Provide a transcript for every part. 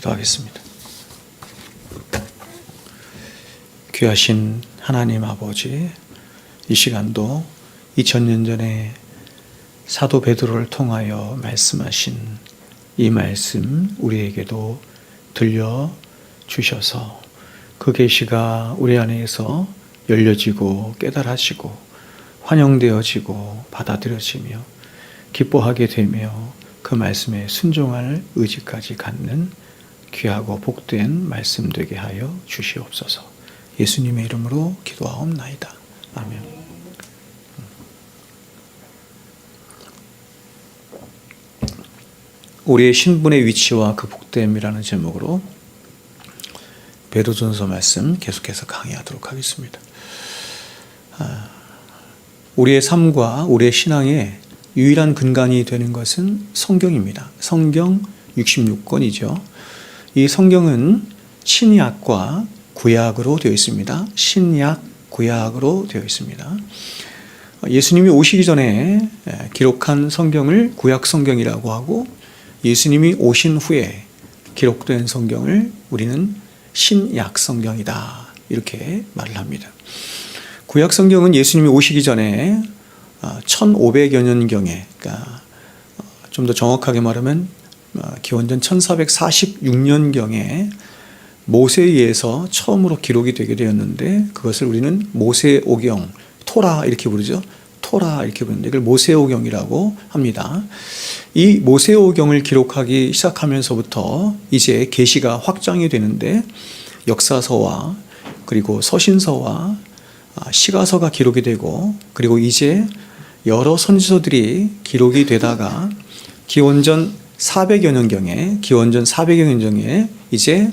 기도하겠습니다. 귀하신 하나님 아버지, 이 시간도 2000년 전에 사도 베드로를 통하여 말씀하신 이 말씀 우리에게도 들려주셔서 그 계시가 우리 안에서 열려지고 깨달아지고 환영되어지고 받아들여지며 기뻐하게 되며 그 말씀에 순종할 의지까지 갖는 귀하고 복된 말씀 되게 하여 주시옵소서. 예수님의 이름으로 기도하옵나이다. 아멘. 우리의 신분의 위치와 그 복됨이라는 제목으로 베드로전서 말씀 계속해서 강의하도록 하겠습니다. 우리의 삶과 우리의 신앙의 유일한 근간이 되는 것은 성경입니다. 성경 66권이죠. 이 성경은 신약과 구약으로 되어 있습니다. 신약, 구약으로 되어 있습니다. 예수님이 오시기 전에 기록한 성경을 구약 성경이라고 하고, 예수님이 오신 후에 기록된 성경을 우리는 신약 성경이다, 이렇게 말을 합니다. 구약 성경은 예수님이 오시기 전에 1500여 년경에, 그러니까 좀 더 정확하게 말하면 기원전 1446년경에 모세에 의해서 처음으로 기록이 되게 되었는데, 그것을 우리는 모세오경, 토라 이렇게 부르죠. 토라 이렇게 부르는데 이걸 모세오경이라고 합니다. 이 모세오경을 기록하기 시작하면서부터 이제 계시가 확장이 되는데, 역사서와 그리고 서신서와 시가서가 기록이 되고, 그리고 이제 여러 선지서들이 기록이 되다가 기원전 400여 년경에 이제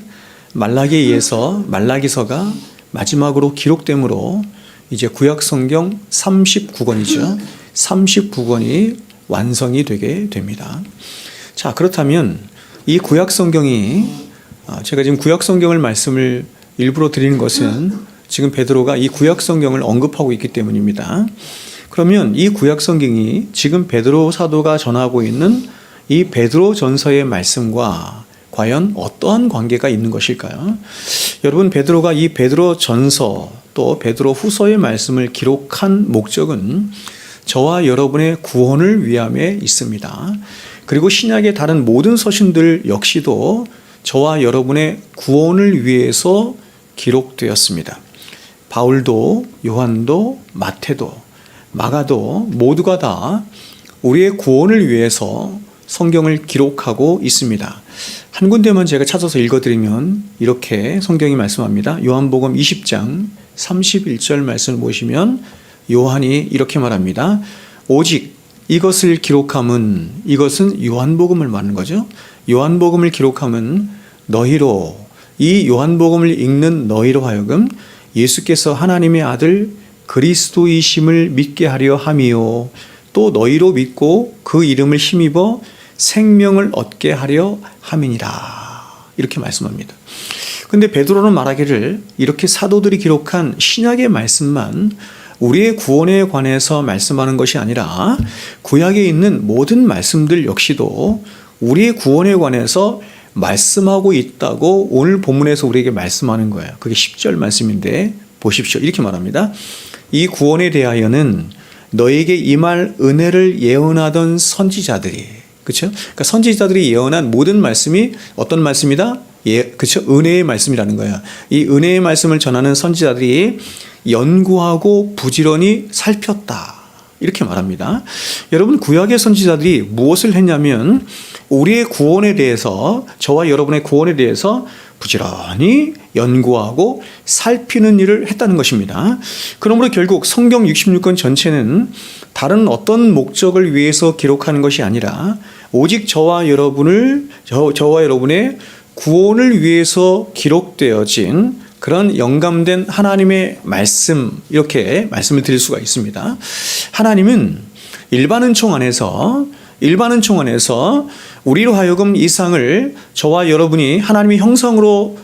말라기에 의해서 말라기서가 마지막으로 기록되므로 이제 구약 성경 39권이죠. 39권이 완성이 되게 됩니다. 자, 그렇다면 이 구약 성경이, 제가 지금 구약 성경을 말씀을 일부러 드리는 것은 지금 베드로가 이 구약 성경을 언급하고 있기 때문입니다. 그러면 이 구약 성경이 지금 베드로 사도가 전하고 있는 이 베드로 전서의 말씀과 과연 어떠한 관계가 있는 것일까요? 여러분, 베드로가 이 베드로 전서 또 베드로 후서의 말씀을 기록한 목적은 저와 여러분의 구원을 위함에 있습니다. 그리고 신약의 다른 모든 서신들 역시도 저와 여러분의 구원을 위해서 기록되었습니다. 바울도, 요한도, 마태도, 마가도 모두가 다 우리의 구원을 위해서 성경을 기록하고 있습니다. 한 군데만 제가 찾아서 읽어드리면 이렇게 성경이 말씀합니다. 요한복음 20장 31절 말씀을 보시면 요한이 이렇게 말합니다. 오직 이것을 기록함은, 이것은 요한복음을 말하는 거죠. 요한복음을 기록함은 너희로, 이 요한복음을 읽는 너희로 하여금 예수께서 하나님의 아들 그리스도이심을 믿게 하려 함이요, 또 너희로 믿고 그 이름을 힘입어 생명을 얻게 하려 함이니라, 이렇게 말씀합니다. 근데 베드로는 말하기를 이렇게 사도들이 기록한 신약의 말씀만 우리의 구원에 관해서 말씀하는 것이 아니라 구약에 있는 모든 말씀들 역시도 우리의 구원에 관해서 말씀하고 있다고 오늘 본문에서 우리에게 말씀하는 거예요. 그게 10절 말씀인데 보십시오. 이렇게 말합니다. 이 구원에 대하여는 너에게 임할 은혜를 예언하던 선지자들이, 그렇죠? 그러니까 선지자들이 예언한 모든 말씀이 어떤 말씀이다? 그렇죠? 은혜의 말씀이라는 거예요. 이 은혜의 말씀을 전하는 선지자들이 연구하고 부지런히 살폈다, 이렇게 말합니다. 여러분, 구약의 선지자들이 무엇을 했냐면 우리의 구원에 대해서, 저와 여러분의 구원에 대해서 부지런히 연구하고 살피는 일을 했다는 것입니다. 그러므로 결국 성경 66권 전체는 다른 어떤 목적을 위해서 기록하는 것이 아니라 오직 저와 여러분의 구원을 위해서 기록되어진 그런 영감된 하나님의 말씀, 이렇게 말씀을 드릴 수가 있습니다. 하나님은 일반 은총 안에서 우리로 하여금 이 세상을 저와 여러분이 하나님의 형상으로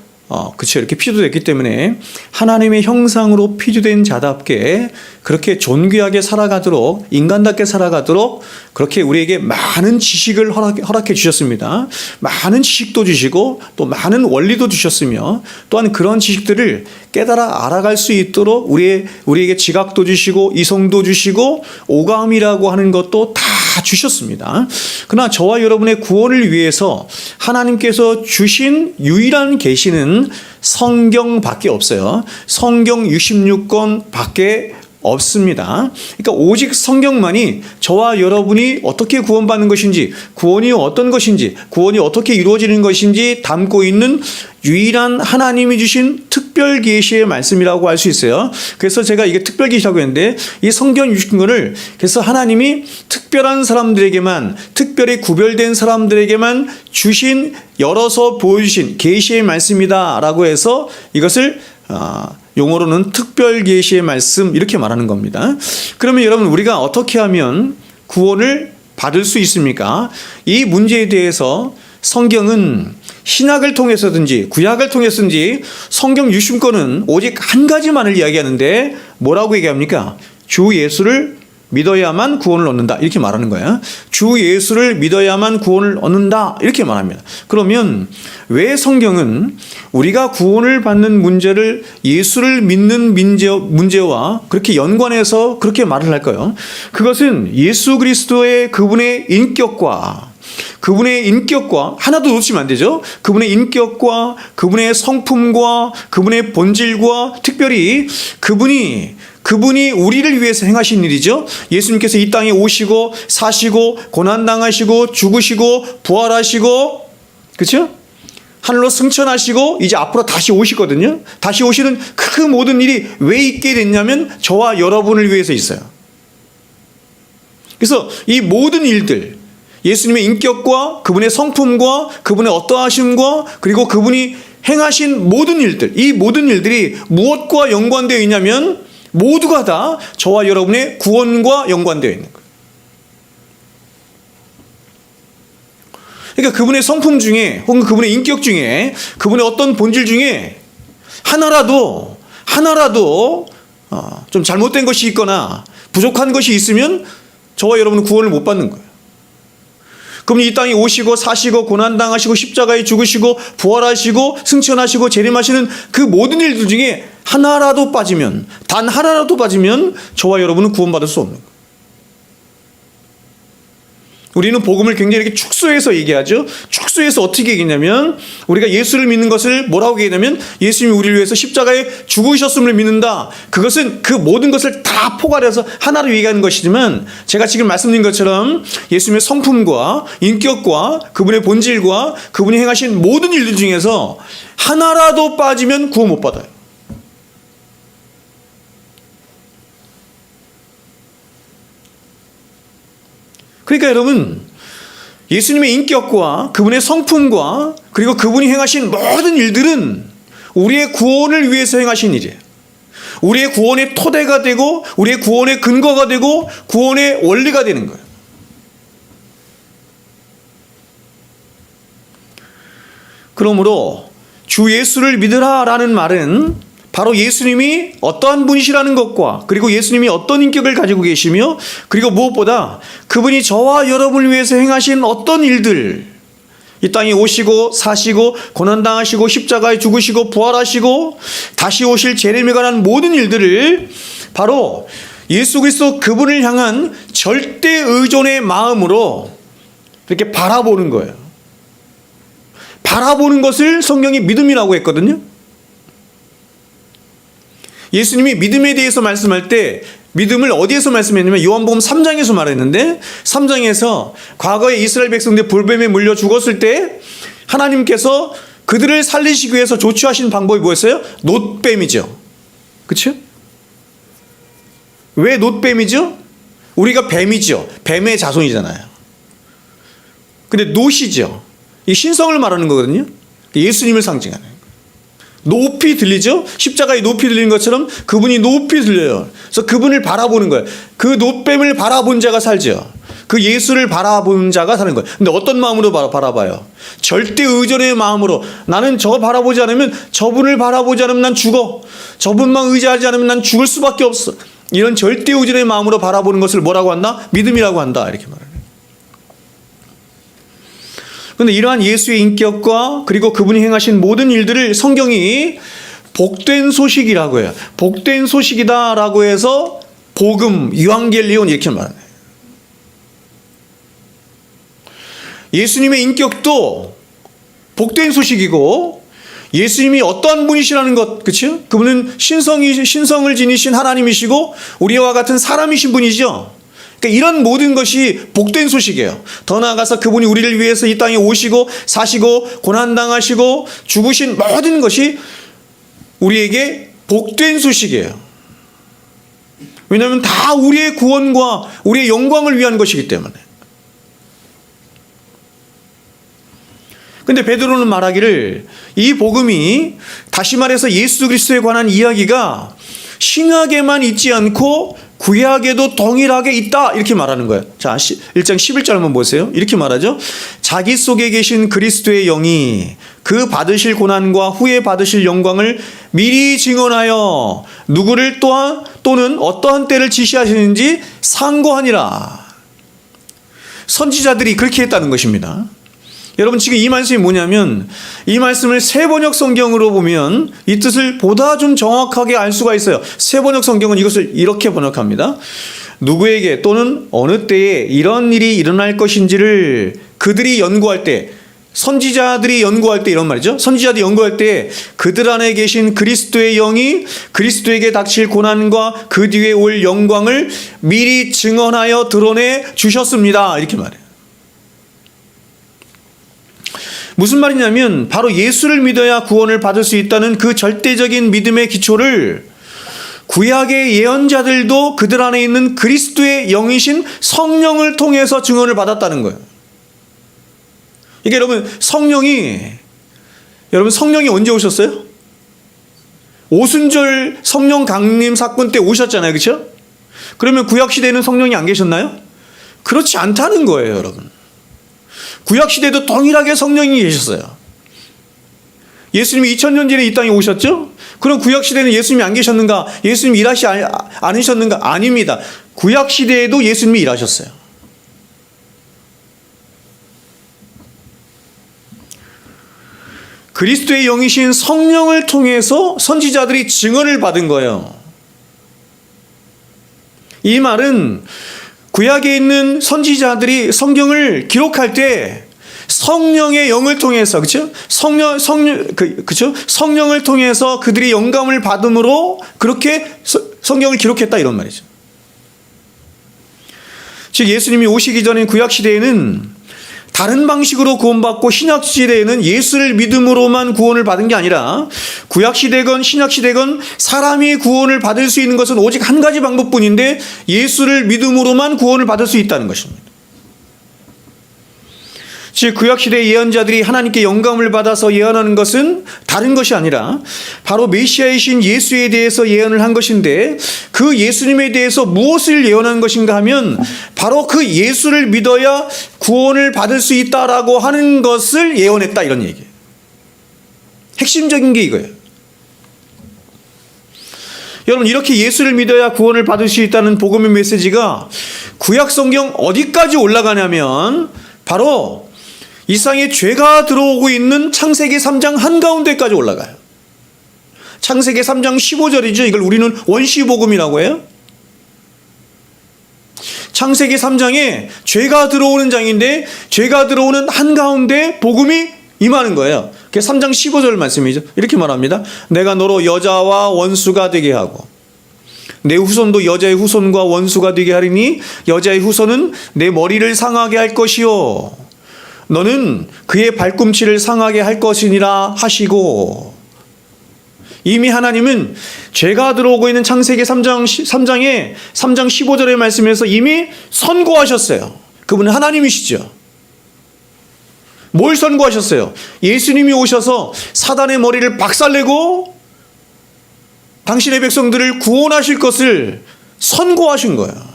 그렇죠. 이렇게 피조됐기 때문에 하나님의 형상으로 피조된 자답게 그렇게 존귀하게 살아가도록, 인간답게 살아가도록 그렇게 우리에게 많은 지식을 허락해 주셨습니다. 많은 지식도 주시고 또 많은 원리도 주셨으며 또한 그런 지식들을 깨달아 알아갈 수 있도록 우리에게 지각도 주시고 이성도 주시고 오감이라고 하는 것도 다 주셨습니다. 그러나 저와 여러분의 구원을 위해서 하나님께서 주신 유일한 계시는 성경밖에 없어요. 성경 66권 밖에 없습니다. 그러니까 오직 성경만이 저와 여러분이 어떻게 구원받는 것인지, 구원이 어떤 것인지, 구원이 어떻게 이루어지는 것인지 담고 있는 유일한 하나님이 주신 특별 계시의 말씀이라고 할 수 있어요. 그래서 제가 이게 특별 계시라고 했는데 이 성경 66권을 그래서 하나님이 특별한 사람들에게만, 특별히 구별된 사람들에게만 주신, 열어서 보여주신 계시의 말씀이다라고 해서 이것을 용어로는 특별 계시의 말씀 이렇게 말하는 겁니다. 그러면 여러분 우리가 어떻게 하면 구원을 받을 수 있습니까? 이 문제에 대해서 성경은 신약을 통해서든지 구약을 통해서든지 성경 60권은 오직 한 가지만을 이야기하는데 뭐라고 얘기합니까? 주 예수를 믿어야만 구원을 얻는다 이렇게 말하는 거예요. 주 예수를 믿어야만 구원을 얻는다 이렇게 말합니다. 그러면 왜 성경은 우리가 구원을 받는 문제를 예수를 믿는 문제와 그렇게 연관해서 그렇게 말을 할까요? 그것은 예수 그리스도의 그분의 인격과 하나도 놓치면 안 되죠. 그분의 인격과 그분의 성품과 그분의 본질과 특별히 그분이 우리를 위해서 행하신 일이죠. 예수님께서 이 땅에 오시고 사시고 고난당하시고 죽으시고 부활하시고 그렇죠? 하늘로 승천하시고 이제 앞으로 다시 오시거든요. 다시 오시는 그 모든 일이 왜 있게 됐냐면 저와 여러분을 위해서 있어요. 그래서 이 모든 일들, 예수님의 인격과 그분의 성품과 그분의 어떠하심과 그리고 그분이 행하신 모든 일들, 이 모든 일들이 무엇과 연관되어 있냐면 모두가 다 저와 여러분의 구원과 연관되어 있는 거예요. 그러니까 그분의 성품 중에 혹은 그분의 인격 중에 그분의 어떤 본질 중에 하나라도 좀 잘못된 것이 있거나 부족한 것이 있으면 저와 여러분은 구원을 못 받는 거예요. 그럼 이 땅에 오시고 사시고 고난당하시고 십자가에 죽으시고 부활하시고 승천하시고 재림하시는 그 모든 일들 중에 하나라도 빠지면, 단 하나라도 빠지면 저와 여러분은 구원받을 수 없는 거예요. 우리는 복음을 굉장히 이렇게 축소해서 얘기하죠. 축소해서 어떻게 얘기냐면 우리가 예수를 믿는 것을 뭐라고 얘기하냐면 예수님이 우리를 위해서 십자가에 죽으셨음을 믿는다. 그것은 그 모든 것을 다 포괄해서 하나로 얘기하는 것이지만 제가 지금 말씀드린 것처럼 예수님의 성품과 인격과 그분의 본질과 그분이 행하신 모든 일들 중에서 하나라도 빠지면 구원 못 받아요. 그러니까 여러분 예수님의 인격과 그분의 성품과 그리고 그분이 행하신 모든 일들은 우리의 구원을 위해서 행하신 일이에요. 우리의 구원의 토대가 되고 우리의 구원의 근거가 되고 구원의 원리가 되는 거예요. 그러므로 주 예수를 믿으라라는 말은 바로 예수님이 어떠한 분이시라는 것과 그리고 예수님이 어떤 인격을 가지고 계시며 그리고 무엇보다 그분이 저와 여러분을 위해서 행하신 어떤 일들, 이 땅에 오시고 사시고 고난당하시고 십자가에 죽으시고 부활하시고 다시 오실 재림에 관한 모든 일들을 바로 예수 그리스도 그분을 향한 절대 의존의 마음으로 이렇게 바라보는 거예요. 바라보는 것을 성경이 믿음이라고 했거든요. 예수님이 믿음에 대해서 말씀할 때 믿음을 어디에서 말씀했냐면 요한복음 3장에서 말했는데 3장에서 과거에 이스라엘 백성들 불뱀에 물려 죽었을 때 하나님께서 그들을 살리시기 위해서 조치하신 방법이 뭐였어요? 놋뱀이죠. 그렇죠? 왜 놋뱀이죠? 우리가 뱀이죠. 뱀의 자손이잖아요. 근데 놋이죠. 이 신성을 말하는 거거든요. 예수님을 상징하는. 높이 들리죠? 십자가에 높이 들리는 것처럼 그분이 높이 들려요. 그래서 그분을 바라보는 거예요. 그 놋뱀을 바라본 자가 살죠. 그 예수를 바라보는 자가 사는 거예요. 근데 어떤 마음으로 바라봐요? 절대 의존의 마음으로. 나는 저거 바라보지 않으면, 저분을 바라보지 않으면 난 죽어. 저분만 의지하지 않으면 난 죽을 수밖에 없어. 이런 절대 의존의 마음으로 바라보는 것을 뭐라고 한다? 믿음이라고 한다. 이렇게 말해요. 그런데 이러한 예수의 인격과 그리고 그분이 행하신 모든 일들을 성경이 복된 소식이라고 해요. 복된 소식이다라고 해서 복음, 유앙겔리온 이렇게 말하네요. 예수님의 인격도 복된 소식이고, 예수님이 어떠한 분이시라는 것, 그렇죠? 그분은 신성을 지니신 하나님이시고 우리와 같은 사람이신 분이죠. 그러니까 이런 모든 것이 복된 소식이에요. 더 나아가서 그분이 우리를 위해서 이 땅에 오시고 사시고 고난당하시고 죽으신 모든 것이 우리에게 복된 소식이에요. 왜냐하면 다 우리의 구원과 우리의 영광을 위한 것이기 때문에. 근데 베드로는 말하기를 이 복음이, 다시 말해서 예수 그리스도에 관한 이야기가 신약에만 있지 않고 구약에도 동일하게 있다, 이렇게 말하는 거예요. 자, 1장 11절 한번 보세요. 이렇게 말하죠. 자기 속에 계신 그리스도의 영이 그 받으실 고난과 후에 받으실 영광을 미리 증언하여 누구를 또는 어떠한 때를 지시하시는지 상고하니라. 선지자들이 그렇게 했다는 것입니다. 여러분, 지금 이 말씀이 뭐냐면, 이 말씀을 세번역 성경으로 보면 이 뜻을 보다 좀 정확하게 알 수가 있어요. 세번역 성경은 이것을 이렇게 번역합니다. 누구에게 또는 어느 때에 이런 일이 일어날 것인지를 그들이 연구할 때, 선지자들이 연구할 때, 이런 말이죠. 선지자들이 연구할 때 그들 안에 계신 그리스도의 영이 그리스도에게 닥칠 고난과 그 뒤에 올 영광을 미리 증언하여 드러내 주셨습니다. 이렇게 말해요. 무슨 말이냐면, 바로 예수를 믿어야 구원을 받을 수 있다는 그 절대적인 믿음의 기초를 구약의 예언자들도 그들 안에 있는 그리스도의 영이신 성령을 통해서 증언을 받았다는 거예요. 이게 여러분, 성령이 언제 오셨어요? 오순절 성령 강림 사건 때 오셨잖아요. 그렇죠? 그러면 구약시대에는 성령이 안 계셨나요? 그렇지 않다는 거예요, 여러분. 구약시대에도 동일하게 성령이 계셨어요. 예수님이 2000년 전에 이 땅에 오셨죠? 그럼 구약시대에는 예수님이 안 계셨는가? 예수님이 일하시지 않으셨는가? 아닙니다. 구약시대에도 예수님이 일하셨어요. 그리스도의 영이신 성령을 통해서 선지자들이 증언을 받은 거예요. 이 말은 구약에 있는 선지자들이 성경을 기록할 때 성령의 영을 통해서, 그렇죠? 성령을 통해서 그들이 영감을 받음으로 그렇게 성경을 기록했다, 이런 말이죠. 즉 예수님이 오시기 전인 구약 시대에는 다른 방식으로 구원받고, 신약 시대에는 예수를 믿음으로만 구원을 받은 게 아니라 구약 시대건 신약 시대건 사람이 구원을 받을 수 있는 것은 오직 한 가지 방법뿐인데, 예수를 믿음으로만 구원을 받을 수 있다는 것입니다. 즉 구약 시대의 예언자들이 하나님께 영감을 받아서 예언하는 것은 다른 것이 아니라 바로 메시아이신 예수에 대해서 예언을 한 것인데, 그 예수님에 대해서 무엇을 예언한 것인가 하면 바로 그 예수를 믿어야 구원을 받을 수 있다라고 하는 것을 예언했다, 이런 얘기예요. 핵심적인 게 이거예요. 여러분, 이렇게 예수를 믿어야 구원을 받을 수 있다는 복음의 메시지가 구약 성경 어디까지 올라가냐면 바로 이 세상에 죄가 들어오고 있는 창세기 3장 한가운데까지 올라가요. 창세기 3장 15절이죠. 이걸 우리는 원시복음이라고 해요. 창세기 3장에 죄가 들어오는 장인데, 죄가 들어오는 한가운데 복음이 임하는 거예요. 그게 3장 15절 말씀이죠. 이렇게 말합니다. 내가 너로 여자와 원수가 되게 하고 내 후손도 여자의 후손과 원수가 되게 하리니 여자의 후손은 내 머리를 상하게 할 것이요 너는 그의 발꿈치를 상하게 할 것이니라 하시고, 이미 하나님은 죄가 들어오고 있는 창세기 3장의 3장 15절의 말씀에서 이미 선고하셨어요. 그분은 하나님이시죠. 뭘 선고하셨어요? 예수님이 오셔서 사단의 머리를 박살내고 당신의 백성들을 구원하실 것을 선고하신 거예요.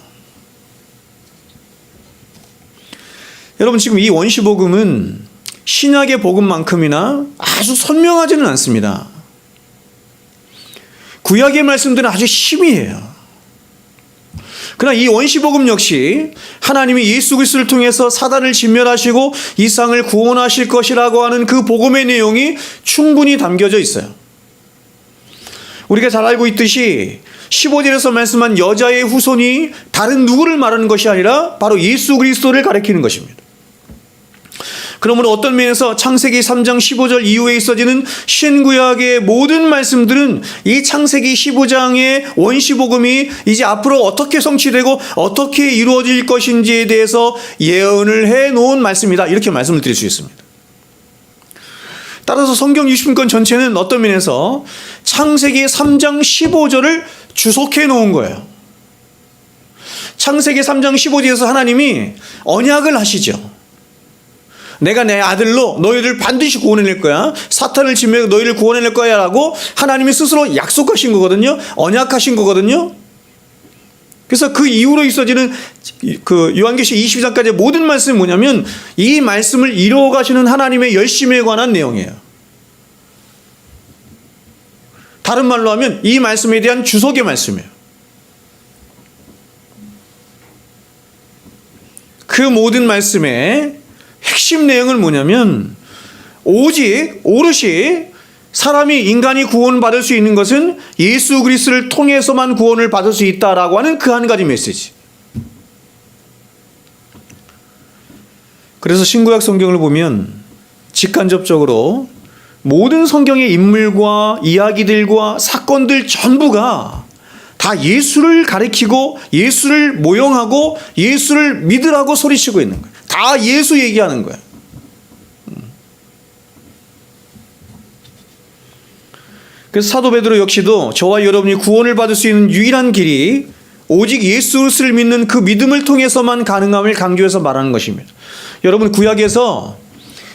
여러분, 지금 이 원시복음은 신약의 복음만큼이나 아주 선명하지는 않습니다. 구약의 말씀들은 아주 희미해요. 그러나 이 원시복음 역시 하나님이 예수 그리스도를 통해서 사단을 진멸하시고 이 세상을 구원하실 것이라고 하는 그 복음의 내용이 충분히 담겨져 있어요. 우리가 잘 알고 있듯이 15절에서 말씀한 여자의 후손이 다른 누구를 말하는 것이 아니라 바로 예수 그리스도를 가리키는 것입니다. 그러므로 어떤 면에서 창세기 3장 15절 이후에 있어지는 신구약의 모든 말씀들은 이 창세기 15장의 원시복음이 이제 앞으로 어떻게 성취되고 어떻게 이루어질 것인지에 대해서 예언을 해놓은 말씀이다, 이렇게 말씀을 드릴 수 있습니다. 따라서 성경 60권 전체는 어떤 면에서 창세기 3장 15절을 주석해 놓은 거예요. 창세기 3장 15절에서 하나님이 언약을 하시죠. 내가 내 아들로 너희를 반드시 구원해낼 거야. 사탄을 진멸하고 너희를 구원해낼 거야 라고 하나님이 스스로 약속하신 거거든요. 언약하신 거거든요. 그래서 그 이후로 있어지는 그 요한계시록 22장까지의 모든 말씀이 뭐냐면 이 말씀을 이루어 가시는 하나님의 열심에 관한 내용이에요. 다른 말로 하면 이 말씀에 대한 주석의 말씀이에요. 그 모든 말씀의 핵심 내용은 뭐냐면 오직 오롯이 사람이 인간이 구원받을 수 있는 것은 예수 그리스도를 통해서만 구원을 받을 수 있다라고 하는 그 한 가지 메시지. 그래서 신구약 성경을 보면 직간접적으로 모든 성경의 인물과 이야기들과 사건들 전부가 다 예수를 가리키고 예수를 모형하고 예수를 믿으라고 소리치고 있는 거예요. 다 예수 얘기하는 거예요. 그래서 사도 베드로 역시도 저와 여러분이 구원을 받을 수 있는 유일한 길이 오직 예수를 믿는 그 믿음을 통해서만 가능함을 강조해서 말하는 것입니다. 여러분, 구약에서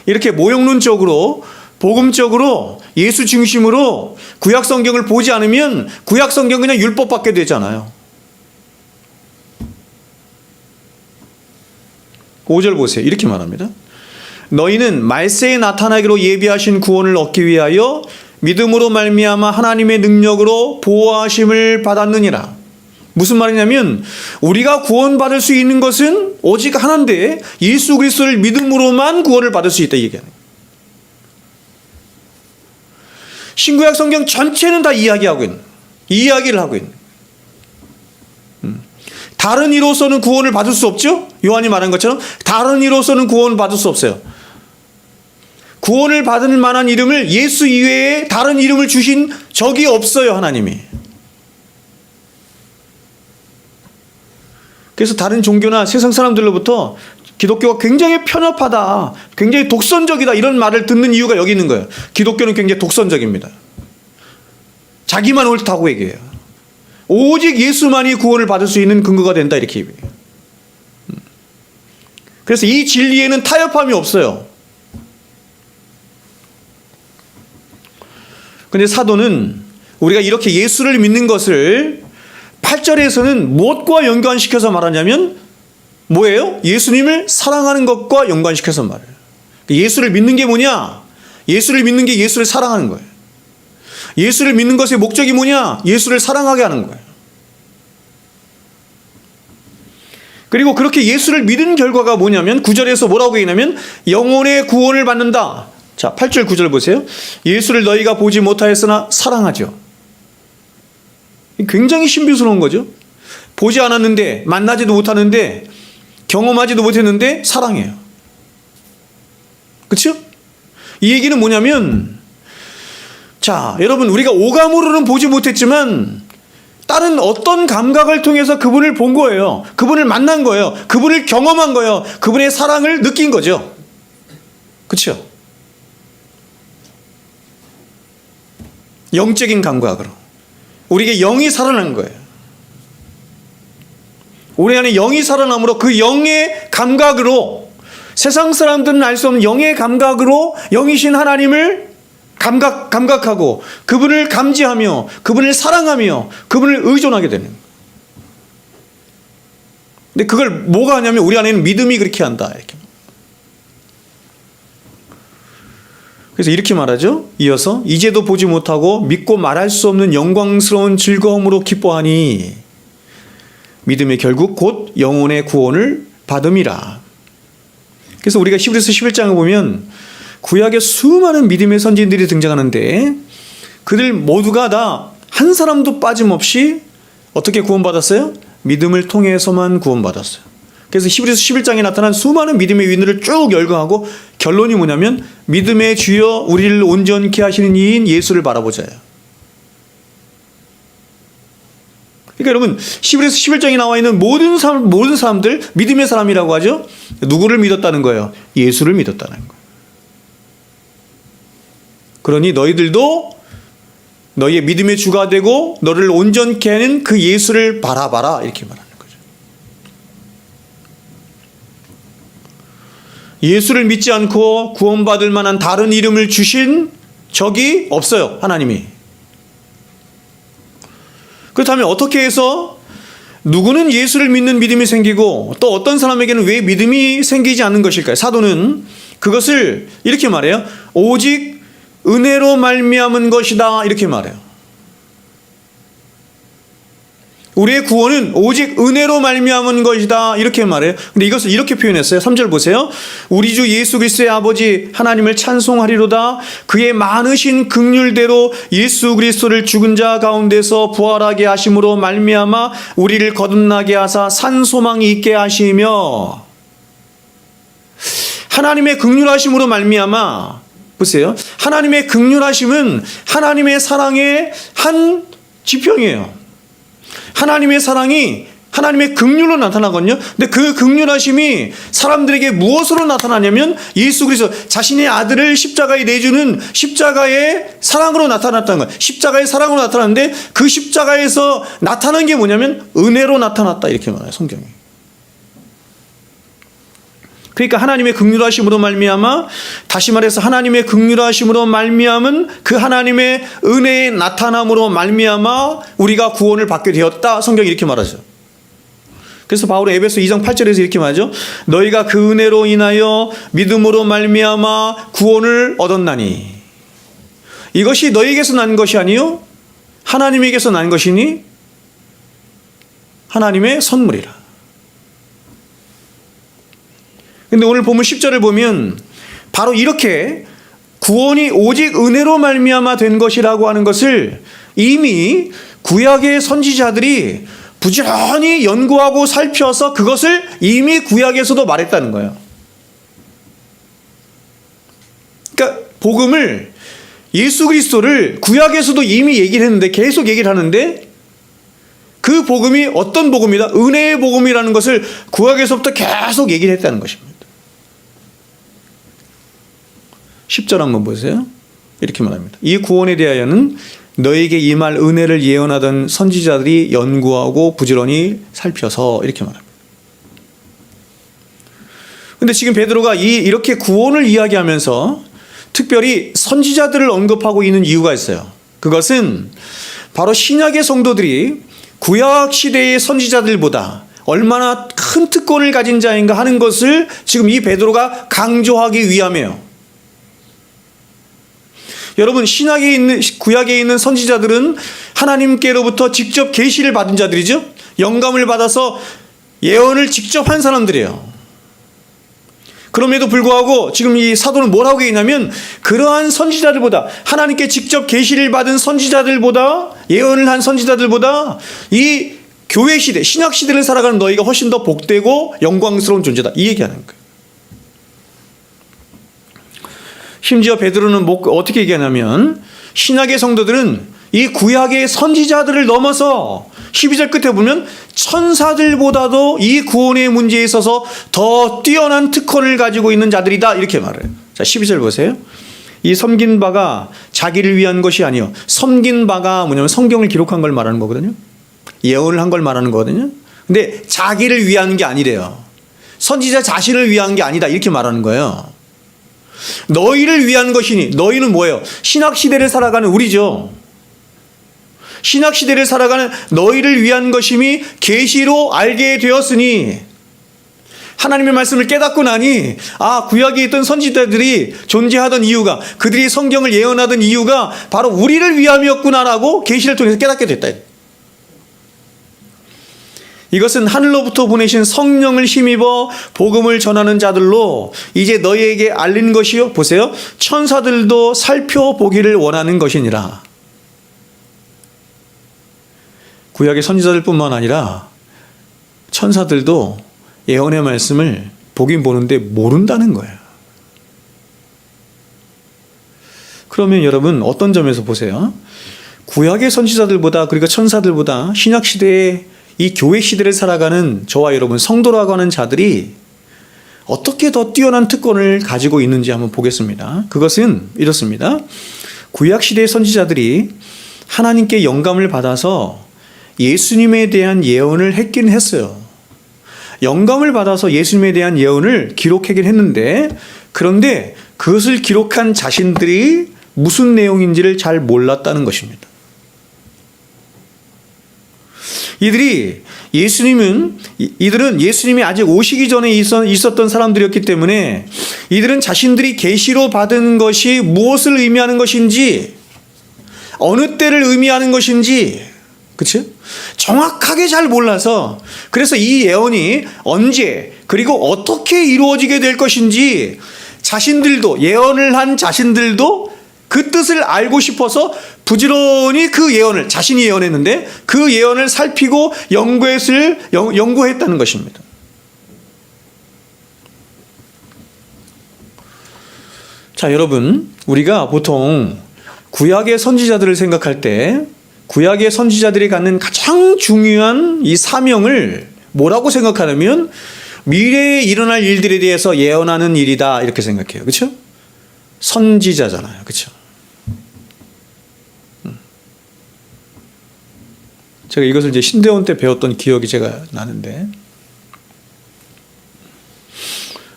이렇게 모형론적으로 복음적으로 예수 중심으로 구약 성경을 보지 않으면 구약 성경은 그냥 율법밖에 되잖아요. 5절 보세요. 이렇게 말합니다. 너희는 말세에 나타나기로 예비하신 구원을 얻기 위하여 믿음으로 말미암아 하나님의 능력으로 보호하심을 받았느니라. 무슨 말이냐면 우리가 구원받을 수 있는 것은 오직 하나인데 예수 그리스도를 믿음으로만 구원을 받을 수 있다, 이 얘기하는 거예요. 신구약 성경 전체는 다 이야기하고 있는, 이야기를 하고 있는. 다른 이로서는 구원을 받을 수 없죠? 요한이 말한 것처럼 다른 이로서는 구원을 받을 수 없어요. 구원을 받을 만한 이름을 예수 이외에 다른 이름을 주신 적이 없어요, 하나님이. 그래서 다른 종교나 세상 사람들로부터 기독교가 굉장히 편협하다, 굉장히 독선적이다, 이런 말을 듣는 이유가 여기 있는 거예요. 기독교는 굉장히 독선적입니다. 자기만 옳다고 얘기해요. 오직 예수만이 구원을 받을 수 있는 근거가 된다, 이렇게 얘기해요. 그래서 이 진리에는 타협함이 없어요. 그런데 사도는 우리가 이렇게 예수를 믿는 것을 8절에서는 무엇과 연관시켜서 말하냐면 뭐예요? 예수님을 사랑하는 것과 연관시켜서 말해요. 예수를 믿는 게 뭐냐? 예수를 믿는 게 예수를 사랑하는 거예요. 예수를 믿는 것의 목적이 뭐냐? 예수를 사랑하게 하는 거예요. 그리고 그렇게 예수를 믿은 결과가 뭐냐면 9절에서 뭐라고 얘기하냐면 영혼의 구원을 받는다. 자, 8절 9절 보세요. 예수를 너희가 보지 못하였으나 사랑하죠. 굉장히 신비스러운 거죠. 보지 않았는데, 만나지도 못하는데, 경험하지도 못했는데 사랑해요. 그렇죠? 이 얘기는 뭐냐면, 자, 여러분, 우리가 오감으로는 보지 못했지만 다른 어떤 감각을 통해서 그분을 본 거예요. 그분을 만난 거예요. 그분을 경험한 거예요. 그분의 사랑을 느낀 거죠. 그렇죠? 영적인 감각으로 우리에게 영이 살아난 거예요. 우리 안에 영이 살아남으로 그 영의 감각으로, 세상 사람들은 알 수 없는 영의 감각으로 영이신 하나님을 감각하고 그분을 감지하며 그분을 사랑하며 그분을 의존하게 되는 거예요. 근데 그걸 뭐가 하냐면 우리 안에는 믿음이 그렇게 한다, 이렇게. 그래서 이렇게 말하죠. 이어서 이제도 보지 못하고 믿고 말할 수 없는 영광스러운 즐거움으로 기뻐하니 믿음의 결국 곧 영혼의 구원을 받음이라. 그래서 우리가 히브리서 11장을 보면 구약의 수많은 믿음의 선지인들이 등장하는데 그들 모두가 다 한 사람도 빠짐없이 어떻게 구원받았어요? 믿음을 통해서만 구원받았어요. 그래서 히브리서 11장에 나타난 수많은 믿음의 위인들을 쭉 열거하고 결론이 뭐냐면 믿음의 주여 우리를 온전케 하시는 이인 예수를 바라보자요. 그러니까 여러분 히브리서 11장에 나와 있는 모든 사람들 믿음의 사람이라고 하죠. 누구를 믿었다는 거예요? 예수를 믿었다는 거예요. 그러니 너희들도 너희의 믿음의 주가 되고 너를 온전케 하는 그 예수를 바라봐라 이렇게 말하는 거죠. 예수를 믿지 않고 구원받을 만한 다른 이름을 주신 적이 없어요. 하나님이. 그렇다면 어떻게 해서 누구는 예수를 믿는 믿음이 생기고 또 어떤 사람에게는 왜 믿음이 생기지 않는 것일까요? 사도는 그것을 이렇게 말해요. 오직 은혜로 말미암은 것이다 이렇게 말해요. 우리의 구원은 오직 은혜로 말미암은 것이다 이렇게 말해요. 근데 이것을 이렇게 표현했어요. 3절 보세요. 우리 주 예수 그리스도의 아버지 하나님을 찬송하리로다. 그의 많으신 긍휼대로 예수 그리스도를 죽은 자 가운데서 부활하게 하심으로 말미암아 우리를 거듭나게 하사 산 소망이 있게 하시며 하나님의 긍휼하심으로 말미암아 보세요. 하나님의 긍휼하심은 하나님의 사랑의 한 지평이에요. 하나님의 사랑이 하나님의 긍휼로 나타나거든요. 근데 그 긍휼하심이 사람들에게 무엇으로 나타나냐면 예수 그리스도 자신의 아들을 십자가에 내주는 십자가의 사랑으로 나타났다는 거예요. 십자가의 사랑으로 나타났는데 그 십자가에서 나타난 게 뭐냐면 은혜로 나타났다 이렇게 말해요. 성경이. 그러니까 하나님의 긍휼하심으로 말미암아 다시 말해서 하나님의 긍휼하심으로 말미암은 그 하나님의 은혜의 나타남으로 말미암아 우리가 구원을 받게 되었다. 성경이 이렇게 말하죠. 그래서 바울은 에베소 2장 8절에서 이렇게 말하죠. 너희가 그 은혜로 인하여 믿음으로 말미암아 구원을 얻었나니 이것이 너희에게서 난 것이 아니요 하나님에게서 난 것이니 하나님의 선물이라. 근데 오늘 본문 10절을 보면 바로 이렇게 구원이 오직 은혜로 말미암아 된 것이라고 하는 것을 이미 구약의 선지자들이 부지런히 연구하고 살펴서 그것을 이미 구약에서도 말했다는 거예요. 그러니까 복음을 예수 그리스도를 구약에서도 이미 얘기를 했는데 계속 얘기를 하는데 그 복음이 어떤 복음이다? 은혜의 복음이라는 것을 구약에서부터 계속 얘기를 했다는 것입니다. 10절 한번 보세요. 이렇게 말합니다. 이 구원에 대하여는 너에게 임할 은혜를 예언하던 선지자들이 연구하고 부지런히 살펴서 이렇게 말합니다. 근데 지금 베드로가 이렇게 구원을 이야기하면서 특별히 선지자들을 언급하고 있는 이유가 있어요. 그것은 바로 신약의 성도들이 구약 시대의 선지자들보다 얼마나 큰 특권을 가진 자인가 하는 것을 지금 이 베드로가 강조하기 위함이에요. 여러분 신약에 있는 구약에 있는 선지자들은 하나님께로부터 직접 계시를 받은 자들이죠. 영감을 받아서 예언을 직접 한 사람들이에요. 그럼에도 불구하고 지금 이 사도는 뭐라고 얘기냐면 그러한 선지자들보다 하나님께 직접 계시를 받은 선지자들보다 예언을 한 선지자들보다 이 교회 시대 신약 시대를 살아가는 너희가 훨씬 더 복되고 영광스러운 존재다 이 얘기하는 거예요. 심지어 베드로는 어떻게 얘기하냐면 신약의 성도들은 이 구약의 선지자들을 넘어서 12절 끝에 보면 천사들보다도 이 구원의 문제에 있어서 더 뛰어난 특권을 가지고 있는 자들이다 이렇게 말해요. 자 12절 보세요. 이 섬긴 바가 자기를 위한 것이 아니요 섬긴 바가 뭐냐면 성경을 기록한 걸 말하는 거거든요. 예언을 한 걸 말하는 거거든요. 근데 자기를 위한 게 아니래요. 선지자 자신을 위한 게 아니다 이렇게 말하는 거예요. 너희를 위한 것이니 너희는 뭐예요? 신약시대를 살아가는 우리죠. 신약시대를 살아가는 너희를 위한 것임이 계시로 알게 되었으니 하나님의 말씀을 깨닫고 나니 구약에 있던 선지자들이 존재하던 이유가, 그들이 성경을 예언하던 이유가 바로 우리를 위함이었구나라고 계시를 통해서 깨닫게 됐다. 이것은 하늘로부터 보내신 성령을 힘입어 복음을 전하는 자들로 이제 너희에게 알린 것이요, 보세요, 천사들도 살펴보기를 원하는 것이니라. 구약의 선지자들뿐만 아니라 천사들도 예언의 말씀을 보긴 보는데 모른다는 거예요. 그러면 여러분 어떤 점에서 보세요? 구약의 선지자들보다, 그리고 천사들보다 신약 시대에 이 교회 시대를 살아가는 저와 여러분 성도라고 하는 자들이 어떻게 더 뛰어난 특권을 가지고 있는지 한번 보겠습니다. 그것은 이렇습니다. 구약 시대의 선지자들이 하나님께 영감을 받아서 예수님에 대한 예언을 했긴 했어요. 영감을 받아서 예수님에 대한 예언을 기록하긴 했는데, 그런데 그것을 기록한 자신들이 무슨 내용인지를 잘 몰랐다는 것입니다. 이들은 예수님이 아직 오시기 전에 있었던 사람들이었기 때문에 이들은 자신들이 계시로 받은 것이 무엇을 의미하는 것인지, 어느 때를 의미하는 것인지, 그치? 정확하게 잘 몰라서, 그래서 이 예언이 언제 그리고 어떻게 이루어지게 될 것인지 예언을 한 자신들도 그 뜻을 알고 싶어서 부지런히 그 예언을, 자신이 예언했는데 그 예언을 살피고 연구했다는 것입니다. 자, 여러분, 우리가 보통 구약의 선지자들을 생각할 때 구약의 선지자들이 갖는 가장 중요한 이 사명을 뭐라고 생각하냐면 미래에 일어날 일들에 대해서 예언하는 일이다, 이렇게 생각해요. 그렇죠? 선지자잖아요. 그렇죠? 제가 이것을 이제 신대원 때 배웠던 기억이 제가 나는데,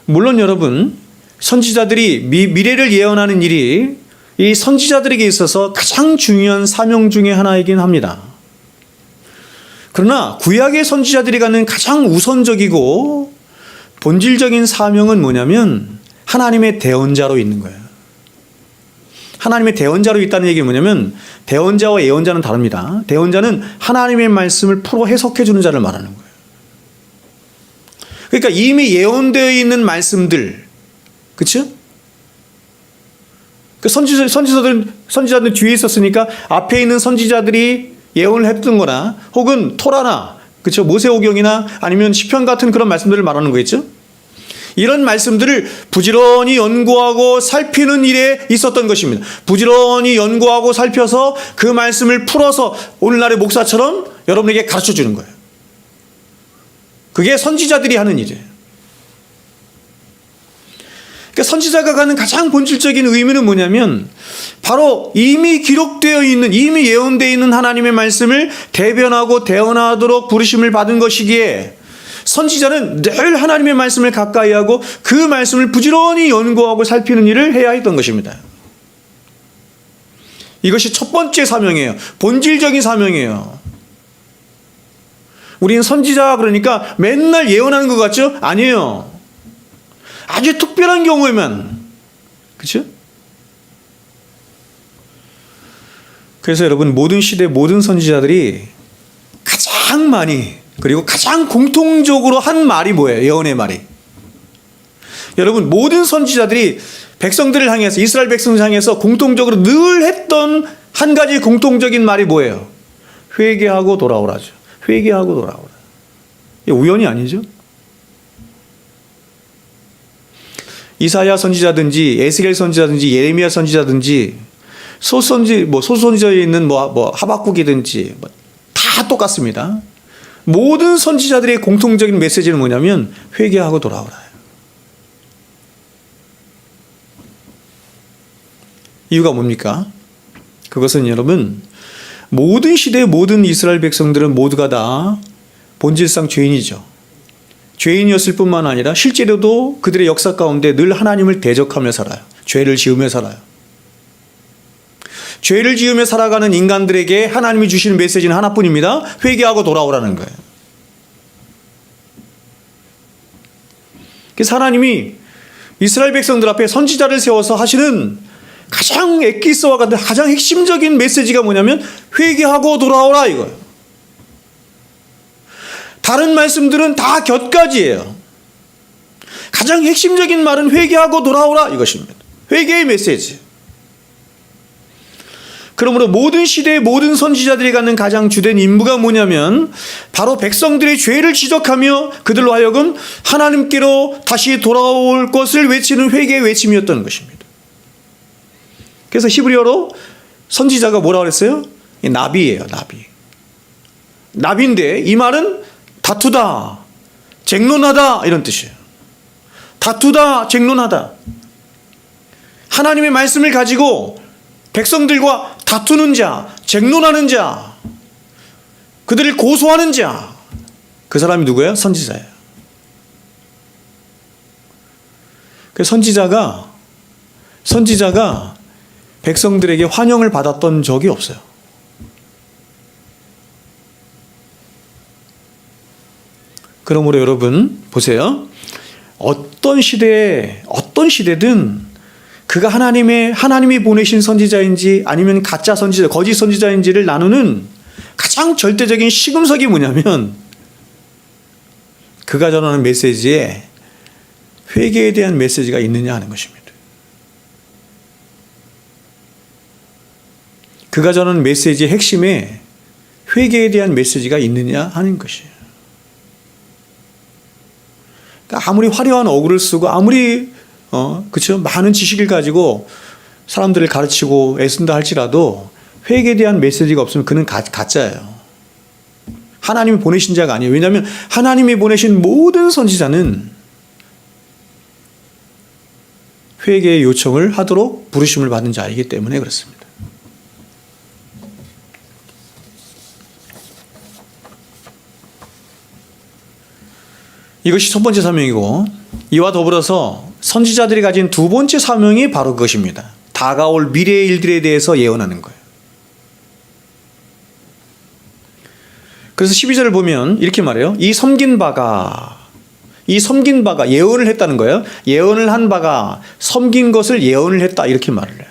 물론 여러분, 선지자들이 미래를 예언하는 일이 이 선지자들에게 있어서 가장 중요한 사명 중에 하나이긴 합니다. 그러나 구약의 선지자들이 갖는 가장 우선적이고 본질적인 사명은 뭐냐면 하나님의 대언자로 있는 거예요. 하나님의 대언자로 있다는 얘기는 뭐냐면, 대언자와 예언자는 다릅니다. 대언자는 하나님의 말씀을 풀어 해석해 주는 자를 말하는 거예요. 그러니까 이미 예언되어 있는 말씀들, 그렇죠? 그 선지자들 뒤에 있었으니까 앞에 있는 선지자들이 예언을 했던 거나, 혹은 토라나, 그렇죠? 모세오경이나 아니면 시편 같은 그런 말씀들을 말하는 거겠죠? 이런 말씀들을 부지런히 연구하고 살피는 일에 있었던 것입니다. 부지런히 연구하고 살펴서 그 말씀을 풀어서 오늘날의 목사처럼 여러분에게 가르쳐 주는 거예요. 그게 선지자들이 하는 일이에요. 그러니까 선지자가 갖는 가장 본질적인 의미는 뭐냐면, 바로 이미 기록되어 있는, 이미 예언되어 있는 하나님의 말씀을 대변하고 대언하도록 부르심을 받은 것이기에, 선지자는 늘 하나님의 말씀을 가까이 하고 그 말씀을 부지런히 연구하고 살피는 일을 해야 했던 것입니다. 이것이 첫 번째 사명이에요. 본질적인 사명이에요. 우리는 선지자 그러니까 맨날 예언하는 것 같죠? 아니에요. 아주 특별한 경우에만, 그렇죠? 그래서 여러분, 모든 시대 모든 선지자들이 가장 많이, 그리고 가장 공통적으로 한 말이 뭐예요? 예언의 말이. 여러분, 모든 선지자들이 백성들을 향해서, 이스라엘 백성을 향해서 공통적으로 늘 했던 한 가지 공통적인 말이 뭐예요? 회개하고 돌아오라죠. 회개하고 돌아오라. 이게 우연이 아니죠? 이사야 선지자든지 에스겔 선지자든지 예레미야 선지자든지 소선지자에 있는 하박국이든지 다 똑같습니다. 모든 선지자들의 공통적인 메시지는 뭐냐면 회개하고 돌아오라. 이유가 뭡니까? 그것은 여러분, 모든 시대의 모든 이스라엘 백성들은 모두가 다 본질상 죄인이죠. 죄인이었을 뿐만 아니라 실제로도 그들의 역사 가운데 늘 하나님을 대적하며 살아요. 죄를 지으며 살아요. 죄를 지으며 살아가는 인간들에게 하나님이 주시는 메시지는 하나뿐입니다. 회개하고 돌아오라는 거예요. 그래서 하나님이 이스라엘 백성들 앞에 선지자를 세워서 하시는 가장 엑기스와 같은 가장 핵심적인 메시지가 뭐냐면 회개하고 돌아오라 이거예요. 다른 말씀들은 다 곁가지예요. 가장 핵심적인 말은 회개하고 돌아오라 이것입니다. 회개의 메시지. 그러므로 모든 시대의 모든 선지자들이 갖는 가장 주된 임무가 뭐냐면 바로 백성들의 죄를 지적하며 그들로 하여금 하나님께로 다시 돌아올 것을 외치는 회개의 외침이었던 것입니다. 그래서 히브리어로 선지자가 뭐라고 그랬어요? 나비예요. 나비. 나비인데 이 말은 다투다, 쟁론하다 이런 뜻이에요. 다투다, 쟁론하다. 하나님의 말씀을 가지고 백성들과 다투는 자, 쟁론하는 자, 그들을 고소하는 자, 그 사람이 누구예요? 선지자예요. 그 선지자가 백성들에게 환영을 받았던 적이 없어요. 그러므로 여러분 보세요. 어떤 시대든 그가 하나님이 보내신 선지자인지 아니면 가짜 선지자, 거짓 선지자인지를 나누는 가장 절대적인 시금석이 뭐냐면 그가 전하는 메시지에 회개에 대한 메시지가 있느냐 하는 것입니다. 그가 전하는 메시지의 핵심에 회개에 대한 메시지가 있느냐 하는 것이에요. 그러니까 아무리 화려한 어구를 쓰고 아무리 그렇죠? 많은 지식을 가지고 사람들을 가르치고 애쓴다 할지라도 회개에 대한 메시지가 없으면 그는 가짜예요. 하나님이 보내신 자가 아니에요. 왜냐하면 하나님이 보내신 모든 선지자는 회개의 요청을 하도록 부르심을 받은 자이기 때문에 그렇습니다. 이것이 첫 번째 사명이고 이와 더불어서 선지자들이 가진 두 번째 사명이 바로 그것입니다. 다가올 미래의 일들에 대해서 예언하는 거예요. 그래서 12절을 보면 이렇게 말해요. 이 섬긴 바가 예언을 했다는 거예요. 예언을 한 바가 섬긴 것을 예언을 했다 이렇게 말을 해요.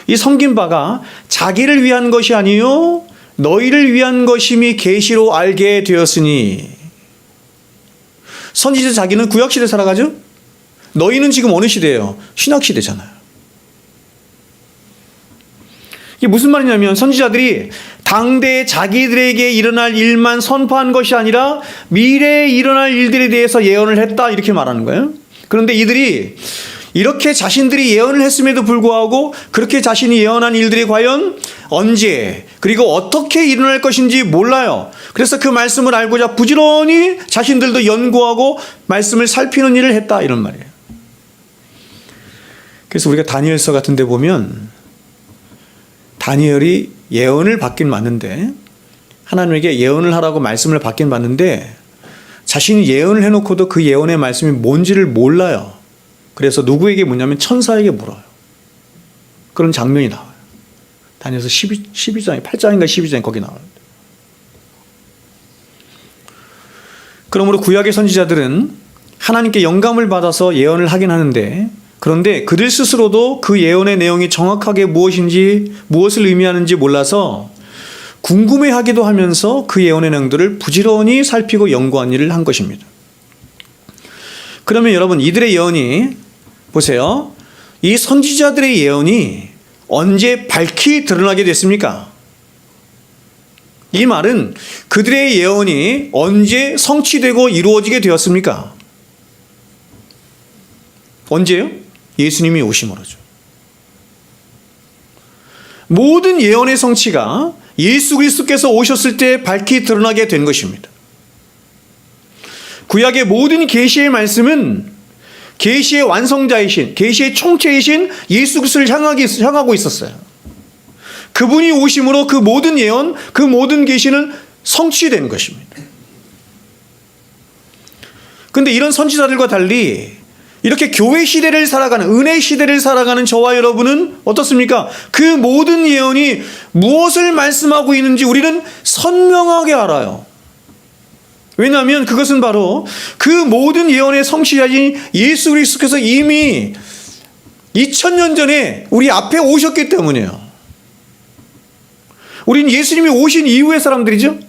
이 섬긴 바가 자기를 위한 것이 아니요 너희를 위한 것임이 계시로 알게 되었으니. 선지자 자기는 구약시대 살아가죠? 너희는 지금 어느 시대예요? 신약시대잖아요. 이게 무슨 말이냐면 선지자들이 당대에 자기들에게 일어날 일만 선포한 것이 아니라 미래에 일어날 일들에 대해서 예언을 했다 이렇게 말하는 거예요. 그런데 이들이 이렇게 자신들이 예언을 했음에도 불구하고 그렇게 자신이 예언한 일들이 과연 언제 그리고 어떻게 일어날 것인지 몰라요. 그래서 그 말씀을 알고자 부지런히 자신들도 연구하고 말씀을 살피는 일을 했다 이런 말이에요. 그래서 우리가 다니엘서 같은 데 보면 다니엘이 예언을 받긴 맞는데 하나님에게 예언을 하라고 말씀을 받긴 받는데 자신이 예언을 해놓고도 그 예언의 말씀이 뭔지를 몰라요. 그래서 누구에게 묻냐면 천사에게 물어요. 그런 장면이 나와요. 다니엘서 12장에 8장인가 12장에 거기 나와요. 그러므로 구약의 선지자들은 하나님께 영감을 받아서 예언을 하긴 하는데 그런데 그들 스스로도 그 예언의 내용이 정확하게 무엇인지 무엇을 의미하는지 몰라서 궁금해하기도 하면서 그 예언의 내용들을 부지런히 살피고 연구한 일을 한 것입니다. 그러면 여러분 이들의 예언이 보세요. 이 선지자들의 예언이 언제 밝히 드러나게 됐습니까? 이 말은 그들의 예언이 언제 성취되고 이루어지게 되었습니까? 언제요? 예수님이 오심으로죠. 모든 예언의 성취가 예수 그리스도께서 오셨을 때 밝히 드러나게 된 것입니다. 구약의 모든 계시의 말씀은 계시의 완성자이신 계시의 총체이신 예수 그리스도를 향하고 있었어요. 그분이 오심으로 그 모든 예언, 그 모든 계시는 성취된 것입니다. 그런데 이런 선지자들과 달리 이렇게 교회 시대를 살아가는 은혜 시대를 살아가는 저와 여러분은 어떻습니까? 그 모든 예언이 무엇을 말씀하고 있는지 우리는 선명하게 알아요. 왜냐하면 그것은 바로 그 모든 예언의 성취자인 예수 그리스도께서 이미 2000년 전에 우리 앞에 오셨기 때문이에요. 우리는 예수님이 오신 이후의 사람들이죠.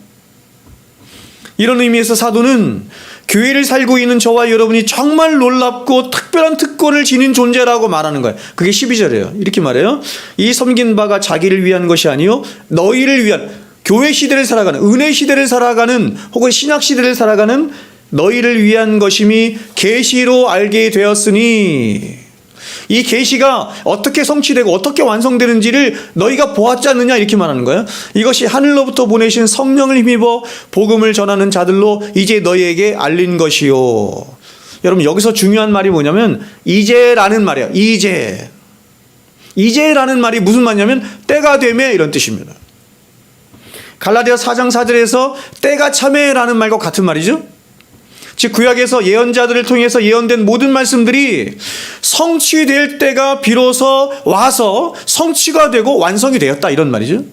이런 의미에서 사도는 교회를 살고 있는 저와 여러분이 정말 놀랍고 특별한 특권을 지닌 존재라고 말하는 거예요. 그게 12절이에요. 이렇게 말해요. 이 섬긴 바가 자기를 위한 것이 아니요 너희를 위한, 교회 시대를 살아가는, 은혜 시대를 살아가는, 혹은 신약 시대를 살아가는 너희를 위한 것임이 계시로 알게 되었으니, 이 계시가 어떻게 성취되고 어떻게 완성되는지를 너희가 보았지 않느냐, 이렇게 말하는 거예요. 이것이 하늘로부터 보내신 성령을 힘입어 복음을 전하는 자들로 이제 너희에게 알린 것이요. 여러분, 여기서 중요한 말이 뭐냐면 이제라는 말이에요. 이제라는 말이 무슨 말이냐면 때가 되매, 이런 뜻입니다. 갈라디아 4장 4절에서 때가 참에라는 말과 같은 말이죠. 즉 구약에서 예언자들을 통해서 예언된 모든 말씀들이 성취될 때가 비로소 와서 성취가 되고 완성이 되었다, 이런 말이죠.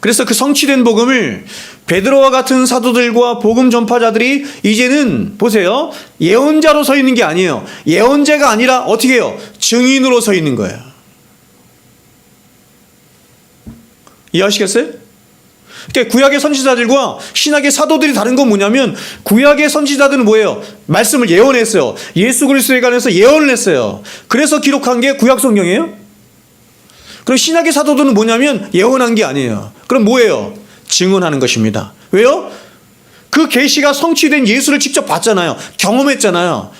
그래서 그 성취된 복음을 베드로와 같은 사도들과 복음 전파자들이 이제는 보세요, 예언자로 서 있는 게 아니에요. 예언자가 아니라 어떻게 해요? 증인으로 서 있는 거예요. 이해하시겠어요? 그러니까 구약의 선지자들과 신약의 사도들이 다른 건 뭐냐면, 구약의 선지자들은 뭐예요? 말씀을 예언했어요. 예수 그리스도에 관해서 예언을 했어요. 그래서 기록한 게 구약 성경이에요. 그럼 신약의 사도들은 뭐냐면 예언한 게 아니에요. 그럼 뭐예요? 증언하는 것입니다. 왜요? 그 계시가 성취된 예수를 직접 봤잖아요. 경험했잖아요.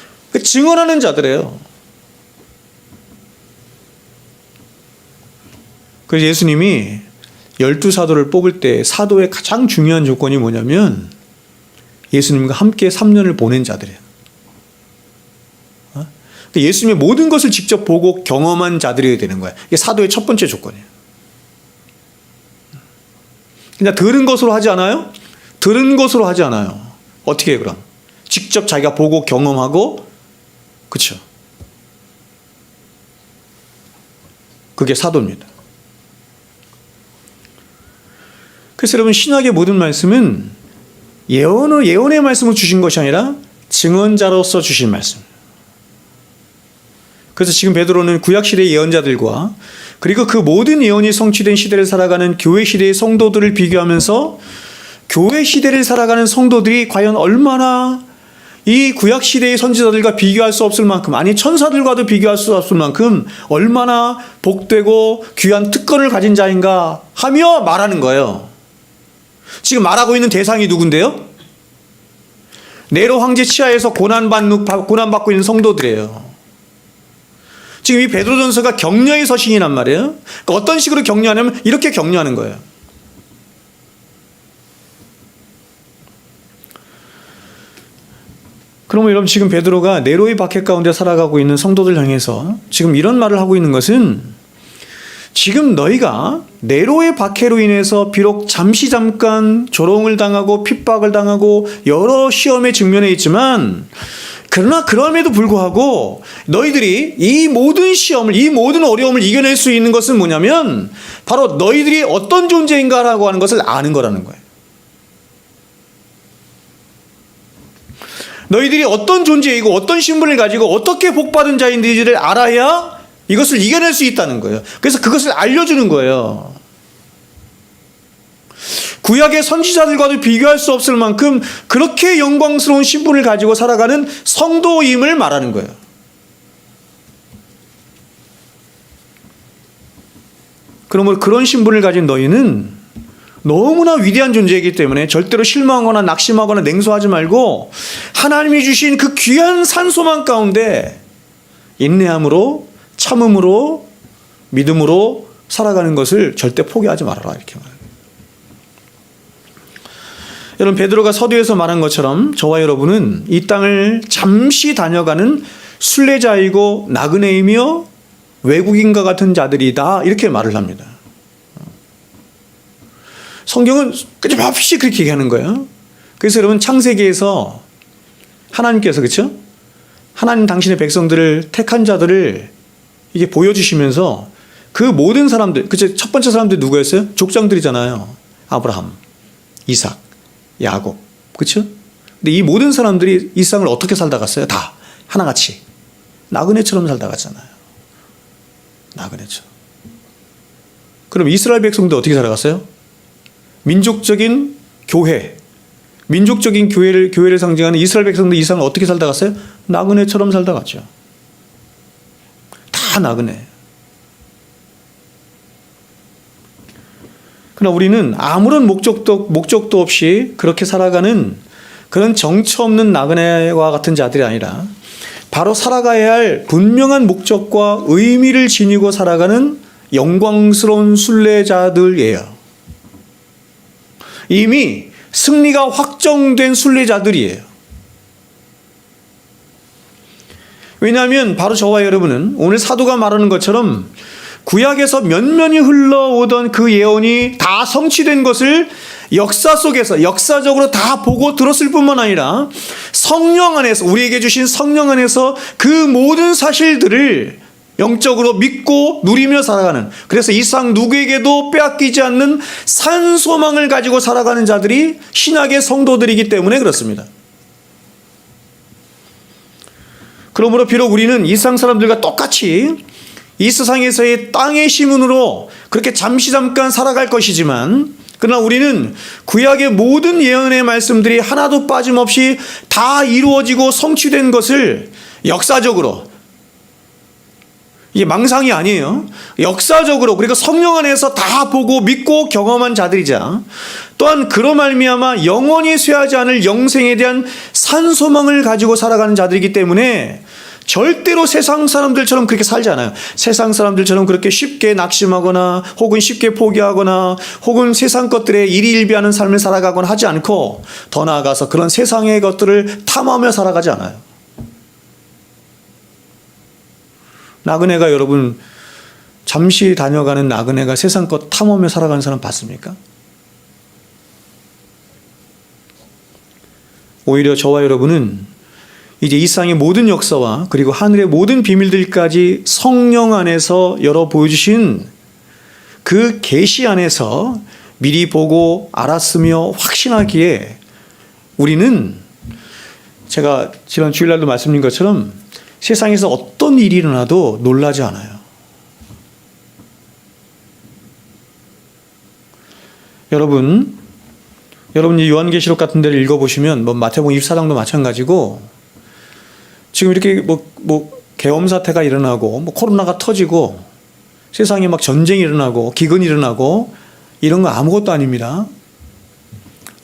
증언하는 자들이에요. 그래서 예수님이 12사도를 뽑을 때 사도의 가장 중요한 조건이 뭐냐면 예수님과 함께 3년을 보낸 자들이에요. 예수님의 모든 것을 직접 보고 경험한 자들이어야 되는 거예요. 이게 사도의 첫 번째 조건이에요. 그냥 들은 것으로 하지 않아요? 들은 것으로 하지 않아요. 어떻게 해요, 그럼? 직접 자기가 보고 경험하고, 그렇죠? 그게 사도입니다. 그래서 여러분, 신약의 모든 말씀은 예언의 말씀을 주신 것이 아니라 증언자로서 주신 말씀. 그래서 지금 베드로는 구약시대의 예언자들과 그리고 그 모든 예언이 성취된 시대를 살아가는 교회 시대의 성도들을 비교하면서 교회 시대를 살아가는 성도들이 과연 얼마나 이 구약시대의 선지자들과 비교할 수 없을 만큼, 아니 천사들과도 비교할 수 없을 만큼 얼마나 복되고 귀한 특권을 가진 자인가 하며 말하는 거예요. 지금 말하고 있는 대상이 누군데요? 네로 황제 치하에서 고난받고 있는 성도들이에요. 지금 이 베드로전서가 격려의 서신이란 말이에요. 그러니까 어떤 식으로 격려하냐면 이렇게 격려하는 거예요. 그러면 여러분, 지금 베드로가 네로의 박해 가운데 살아가고 있는 성도들 향해서 지금 이런 말을 하고 있는 것은, 지금 너희가 네로의 박해로 인해서 비록 잠깐 조롱을 당하고 핍박을 당하고 여러 시험에 직면해 있지만, 그러나 그럼에도 불구하고 너희들이 이 모든 시험을, 이 모든 어려움을 이겨낼 수 있는 것은 뭐냐면 바로 너희들이 어떤 존재인가라고 하는 것을 아는 거라는 거예요. 너희들이 어떤 존재이고 어떤 신분을 가지고 어떻게 복받은 자인지를 알아야 이것을 이겨낼 수 있다는 거예요. 그래서 그것을 알려주는 거예요. 구약의 선지자들과도 비교할 수 없을 만큼 그렇게 영광스러운 신분을 가지고 살아가는 성도임을 말하는 거예요. 그러므로 그런 신분을 가진 너희는 너무나 위대한 존재이기 때문에 절대로 실망하거나 낙심하거나 냉소하지 말고 하나님이 주신 그 귀한 산소망 가운데 인내함으로, 참음으로, 믿음으로 살아가는 것을 절대 포기하지 말아라, 이렇게 말합니다. 여러분, 베드로가 서두에서 말한 것처럼 저와 여러분은 이 땅을 잠시 다녀가는 순례자이고 나그네이며 외국인과 같은 자들이다, 이렇게 말을 합니다. 성경은 끊임없이 그렇게 얘기하는 거예요. 그래서 여러분, 창세기에서 하나님께서, 그렇죠? 하나님 당신의 백성들을, 택한 자들을 이게 보여주시면서 그 모든 사람들, 그렇죠? 첫 번째 사람들이 누구였어요? 족장들이잖아요. 아브라함, 이삭, 야곱. 그렇죠? 근데 이 모든 사람들이 이 세상을 어떻게 살다 갔어요? 다 하나같이 나그네처럼 살다 갔잖아요. 나그네처럼. 그럼 이스라엘 백성도 어떻게 살아갔어요? 민족적인 교회, 민족적인 교회를 상징하는 이스라엘 백성도 이 세상을 어떻게 살다 갔어요? 나그네처럼 살다 갔죠. 다 나그네. 그러나 우리는 아무런 목적도 없이 그렇게 살아가는 그런 정처 없는 나그네와 같은 자들이 아니라 바로 살아가야 할 분명한 목적과 의미를 지니고 살아가는 영광스러운 순례자들이에요. 이미 승리가 확정된 순례자들이에요. 왜냐하면 바로 저와 여러분은 오늘 사도가 말하는 것처럼 구약에서 면면이 흘러오던 그 예언이 다 성취된 것을 역사 속에서 역사적으로 다 보고 들었을 뿐만 아니라 성령 안에서, 우리에게 주신 성령 안에서 그 모든 사실들을 영적으로 믿고 누리며 살아가는, 그래서 이 세상 누구에게도 빼앗기지 않는 산 소망을 가지고 살아가는 자들이 신약의 성도들이기 때문에 그렇습니다. 그러므로 비록 우리는 이 세상 사람들과 똑같이 이 세상에서의 땅의 시문으로 그렇게 잠깐 살아갈 것이지만, 그러나 우리는 구약의 모든 예언의 말씀들이 하나도 빠짐없이 다 이루어지고 성취된 것을 역사적으로, 이게 망상이 아니에요. 역사적으로, 그리고 성령 안에서 다 보고 믿고 경험한 자들이자, 또한 그로 말미암아 영원히 쇠하지 않을 영생에 대한 산소망을 가지고 살아가는 자들이기 때문에 절대로 세상 사람들처럼 그렇게 살지 않아요. 세상 사람들처럼 그렇게 쉽게 낙심하거나 혹은 쉽게 포기하거나 혹은 세상 것들에 일희일비하는 삶을 살아가거나 하지 않고, 더 나아가서 그런 세상의 것들을 탐하며 살아가지 않아요. 나그네가, 여러분 잠시 다녀가는 나그네가 세상 것 탐하며 살아가는 사람 봤습니까? 오히려 저와 여러분은 이제 이 세상의 모든 역사와 그리고 하늘의 모든 비밀들까지 성령 안에서 열어 보여주신 그 계시 안에서 미리 보고 알았으며 확신하기에 우리는, 제가 지난 주일날도 말씀드린 것처럼 세상에서 어떤 일이 일어나도 놀라지 않아요. 여러분 이 요한계시록 같은 데를 읽어보시면, 마태복음 24장도 마찬가지고, 지금 이렇게 계엄 사태가 일어나고 코로나가 터지고 세상에 막 전쟁이 일어나고 기근이 일어나고 이런 거 아무것도 아닙니다.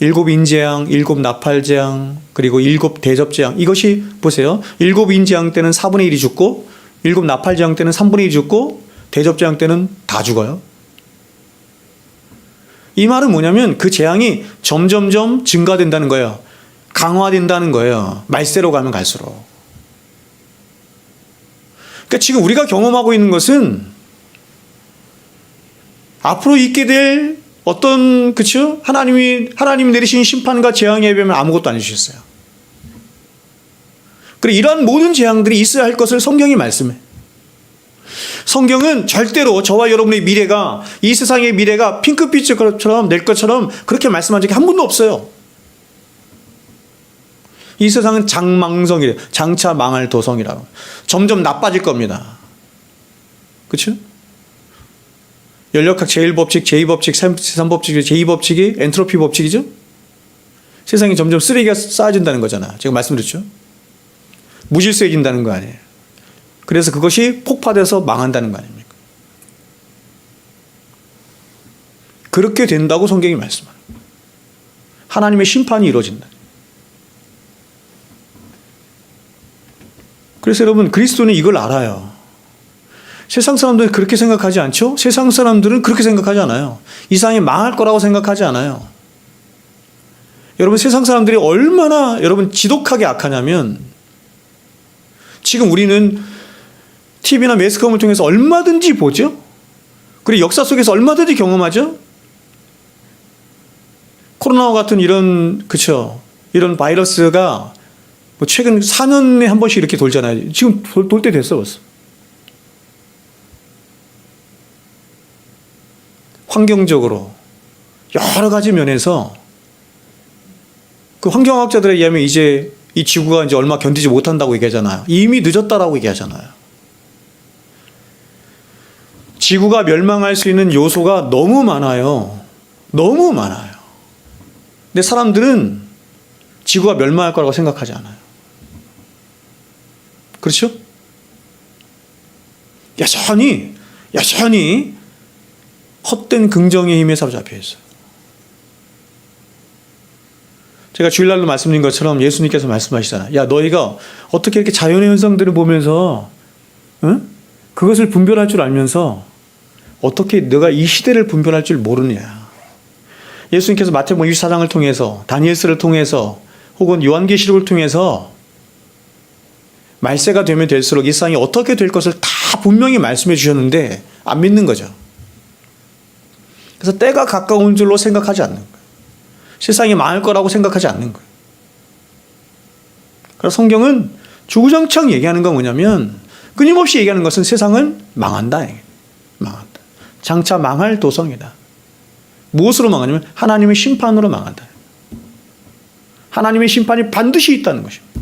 7 인재앙, 7 나팔재앙, 그리고 7 대접재앙, 이것이 보세요. 7 인재앙 때는 4분의 1이 죽고, 7 나팔재앙 때는 3분의 1이 죽고, 대접재앙 때는 다 죽어요. 이 말은 뭐냐면 그 재앙이 점점점 증가된다는 거예요. 강화된다는 거예요. 말세로 가면 갈수록. 그러니까 지금 우리가 경험하고 있는 것은 앞으로 있게 될 어떤, 그렇죠? 하나님이 내리신 심판과 재앙에 비하면 아무것도 안 주셨어요. 그리고 이러한 모든 재앙들이 있어야 할 것을 성경이 말씀해. 성경은 절대로 저와 여러분의 미래가, 이 세상의 미래가 핑크빛처럼 낼 것처럼 그렇게 말씀한 적이 한 번도 없어요. 이 세상은 장망성이래요. 장차 망할 도성이라고. 점점 나빠질 겁니다. 그렇죠? 연력학 제1법칙, 제2법칙, 제3법칙, 제2법칙이 엔트로피 법칙이죠? 세상이 점점 쓰레기가 쌓아진다는 거잖아. 제가 말씀드렸죠? 무질서해진다는 거 아니에요. 그래서 그것이 폭파돼서 망한다는 거 아닙니까? 그렇게 된다고 성경이 말씀합니다. 하나님의 심판이 이루어진다. 그래서 여러분, 그리스도는 이걸 알아요. 세상 사람들은 그렇게 생각하지 않죠? 세상 사람들은 그렇게 생각하지 않아요. 이 세상이 망할 거라고 생각하지 않아요. 여러분, 세상 사람들이 얼마나 여러분 지독하게 악하냐면, 지금 우리는 TV나 매스컴을 통해서 얼마든지 보죠? 그리고 역사 속에서 얼마든지 경험하죠? 코로나와 같은 이런, 그쵸? 이런 바이러스가 최근 4년에 한 번씩 이렇게 돌잖아요. 지금 돌 때 됐어, 벌써. 환경적으로, 여러 가지 면에서 그 환경학자들에 의하면 이제 이 지구가 이제 얼마 견디지 못한다고 얘기하잖아요. 이미 늦었다라고 얘기하잖아요. 지구가 멸망할 수 있는 요소가 너무 많아요. 너무 많아요. 근데 사람들은 지구가 멸망할 거라고 생각하지 않아요. 그렇죠? 여전히 헛된 긍정의 힘에 사로잡혀 있어요. 제가 주일날로 말씀드린 것처럼 예수님께서 말씀하시잖아요. 야, 너희가 어떻게 이렇게 자연의 현상들을 보면서 그것을 분별할 줄 알면서 어떻게 너가 이 시대를 분별할 줄 모르냐. 예수님께서 마태복음 24장을 통해서, 다니엘서를 통해서, 혹은 요한계시록을 통해서 말세가 되면 될수록 이 세상이 어떻게 될 것을 다 분명히 말씀해 주셨는데 안 믿는 거죠. 그래서 때가 가까운 줄로 생각하지 않는 거예요. 세상이 망할 거라고 생각하지 않는 거예요. 그래서 성경은 주구장창 얘기하는 건 뭐냐면, 끊임없이 얘기하는 것은 세상은 망한다. 망한다. 장차 망할 도성이다. 무엇으로 망하냐면 하나님의 심판으로 망한다. 하나님의 심판이 반드시 있다는 것입니다.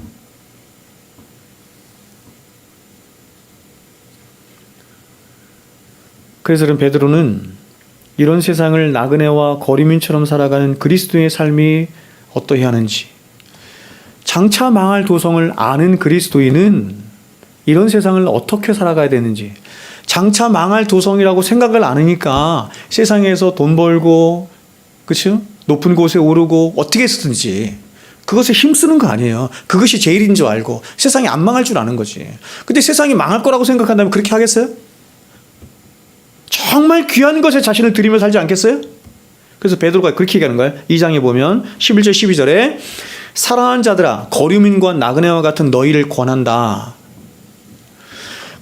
그래서 베드로는 이런 세상을 나그네와 거류민처럼 살아가는 그리스도의 삶이 어떠해야 하는지, 장차 망할 도성을 아는 그리스도인은 이런 세상을 어떻게 살아가야 되는지, 장차 망할 도성이라고 생각을 안 하니까 세상에서 돈 벌고, 그렇죠? 높은 곳에 오르고 어떻게 해서든지 그것에 힘쓰는 거 아니에요. 그것이 제일인 줄 알고 세상이 안 망할 줄 아는 거지. 근데 세상이 망할 거라고 생각한다면 그렇게 하겠어요? 정말 귀한 것에 자신을 들이며 살지 않겠어요? 그래서 베드로가 그렇게 얘기하는 거예요. 2장에 보면 11절 12절에 사랑하는 자들아, 거류민과 나그네와 같은 너희를 권한다.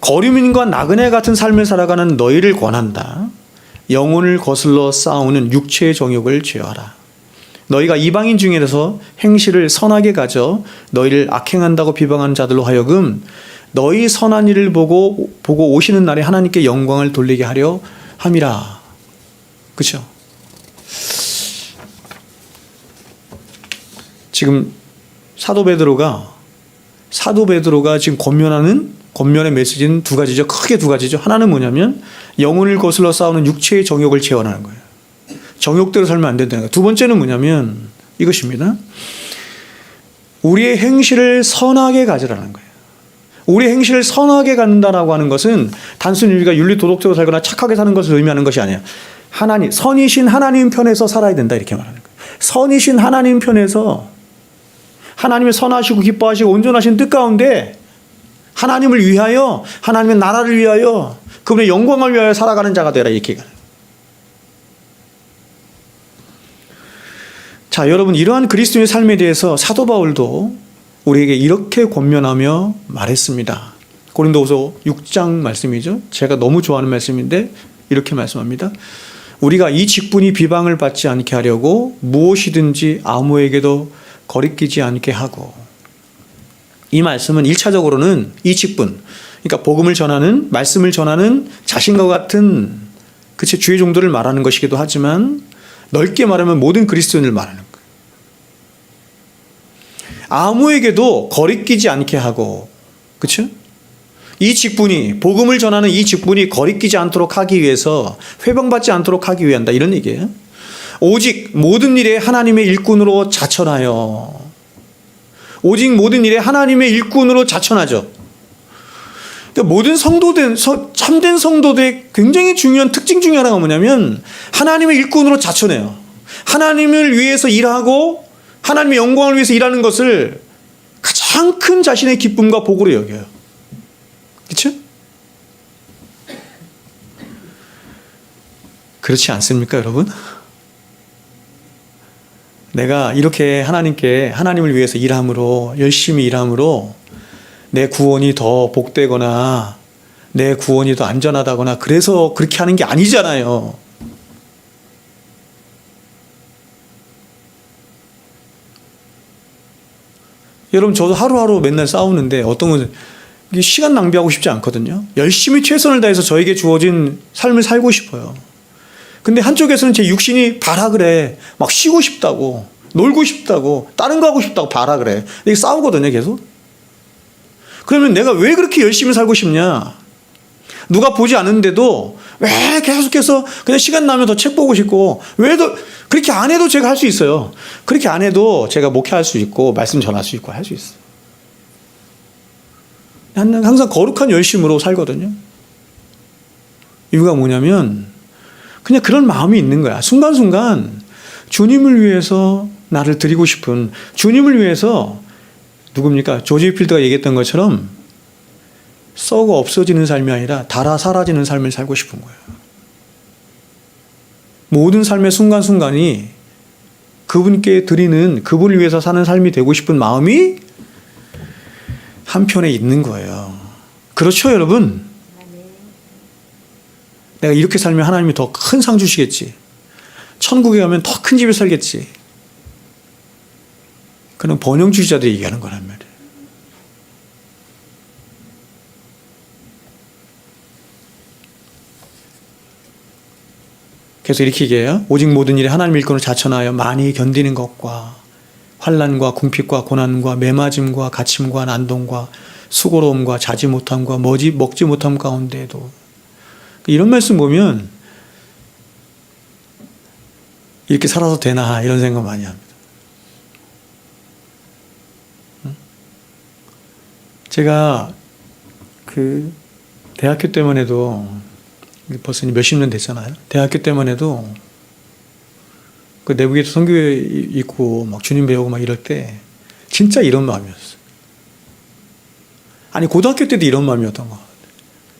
거류민과 나그네 같은 삶을 살아가는 너희를 권한다. 영혼을 거슬러 싸우는 육체의 정욕을 제어하라. 너희가 이방인 중에서 행실을 선하게 가져 너희를 악행한다고 비방하는 자들로 하여금 너희 선한 일을 보고 오시는 날에 하나님께 영광을 돌리게 하려 함이라. 그렇죠? 지금 사도 베드로가 지금 권면의 메시지는 두 가지죠. 크게 두 가지죠. 하나는 뭐냐면 영혼을 거슬러 싸우는 육체의 정욕을 제어하는 거예요. 정욕대로 살면 안 된다는 거예요. 두 번째는 뭐냐면 이것입니다. 우리의 행실을 선하게 가지라는 거예요. 우리의 행실을 선하게 갖는다라고 하는 것은 단순히 우리가 윤리도덕적으로 살거나 착하게 사는 것을 의미하는 것이 아니에요. 선이신 하나님 편에서 살아야 된다, 이렇게 말하는 거예요. 선이신 하나님 편에서 하나님의 선하시고 기뻐하시고 온전하신 뜻 가운데 하나님을 위하여, 하나님의 나라를 위하여, 그분의 영광을 위하여 살아가는 자가 되라, 이렇게 얘기하는 거예요. 자, 여러분, 이러한 그리스도의 삶에 대해서 사도 바울도 우리에게 이렇게 권면하며 말했습니다. 고린도후서 6장 말씀이죠. 제가 너무 좋아하는 말씀인데 이렇게 말씀합니다. 우리가 이 직분이 비방을 받지 않게 하려고 무엇이든지 아무에게도 거리끼지 않게 하고. 이 말씀은 1차적으로는 이 직분, 그러니까 복음을 전하는, 말씀을 전하는 자신과 같은 그치 주의 종들을 말하는 것이기도 하지만 넓게 말하면 모든 그리스도인을 말하는 거예요. 아무에게도 거리끼지 않게 하고, 그렇죠? 이 직분이, 복음을 전하는 이 직분이 거리끼지 않도록 하기 위해서, 회방받지 않도록 하기 위한다, 이런 얘기예요. 오직 모든 일에 하나님의 일꾼으로 자천하여. 오직 모든 일에 하나님의 일꾼으로 자천하죠. 그러니까 모든 참된 성도들의 굉장히 중요한 특징 중에 하나가 뭐냐면 하나님의 일꾼으로 자천해요. 하나님을 위해서 일하고 하나님의 영광을 위해서 일하는 것을 가장 큰 자신의 기쁨과 복으로 여겨요. 그렇죠? 그렇지 않습니까, 여러분? 내가 이렇게 하나님을 위해서 일함으로, 열심히 일함으로 내 구원이 더 복되거나 내 구원이 더 안전하다거나 그래서 그렇게 하는 게 아니잖아요. 여러분, 저도 하루하루 맨날 싸우는데 어떤 건 시간 낭비하고 싶지 않거든요. 열심히 최선을 다해서 저에게 주어진 삶을 살고 싶어요. 근데 한쪽에서는 제 육신이 바라 그래. 막 쉬고 싶다고. 놀고 싶다고, 다른 거 하고 싶다고 봐라 그래. 이게 싸우거든요, 계속. 그러면 내가 왜 그렇게 열심히 살고 싶냐? 누가 보지 않는데도 왜 계속해서 그냥 시간 나면 더 책 보고 싶고, 왜 더 그렇게 안 해도 제가 할 수 있어요. 그렇게 안 해도 제가 목회할 수 있고 말씀 전할 수 있고 할 수 있어요. 항상 거룩한 열심으로 살거든요. 이유가 뭐냐면 그냥 그런 마음이 있는 거야. 순간순간 주님을 위해서 나를 드리고 싶은, 주님을 위해서 누굽니까? 조지 필드가 얘기했던 것처럼 썩어 없어지는 삶이 아니라 닳아 사라지는 삶을 살고 싶은 거예요. 모든 삶의 순간순간이 그분께 드리는, 그분을 위해서 사는 삶이 되고 싶은 마음이 한편에 있는 거예요. 그렇죠, 여러분? 내가 이렇게 살면 하나님이 더 큰 상 주시겠지. 천국에 가면 더 큰 집에 살겠지. 그런 번영주의자들이 얘기하는 거란 말이에요. 그래서 이렇게 얘기해요. 오직 모든 일에 하나님 일꾼을 자천하여 많이 견디는 것과 환난과 궁핍과 고난과 매맞음과 갇힘과 난동과 수고로움과 자지 못함과 먹지 못함 가운데에도, 이런 말씀 보면 이렇게 살아도 되나 이런 생각 많이 합니다. 제가 그 대학교 때만 해도, 벌써 몇십 년 됐잖아요. 대학교 때만 해도 그 내부에서 선교회 있고 막 주님 배우고 막 이럴 때 진짜 이런 마음이었어요. 아니 고등학교 때도 이런 마음이었던 것 같아요.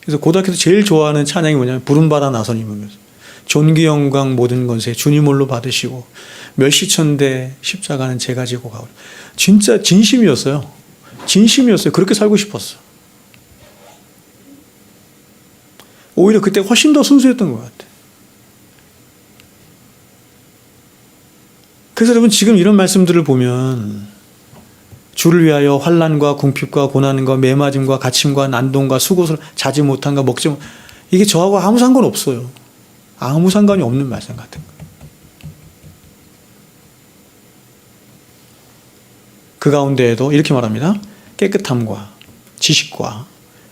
그래서 고등학교 때 제일 좋아하는 찬양이 뭐냐면 부름받아 나서님이면서 존귀 영광 모든 권세 주님 홀로 받으시고 멸시천대 십자가는 제가 지고 가오리. 진짜 진심이었어요. 진심이었어요. 그렇게 살고 싶었어. 오히려 그때 훨씬 더 순수했던 것 같아요. 그래서 여러분 지금 이런 말씀들을 보면 주를 위하여 환난과 궁핍과 고난과 매맞음과 갇힘과 난동과 수고를 자지 못한가 먹지 못, 이게 저하고 아무 상관 없어요. 아무 상관이 없는 말씀 같은 거예요. 그 가운데에도 이렇게 말합니다. 깨끗함과 지식과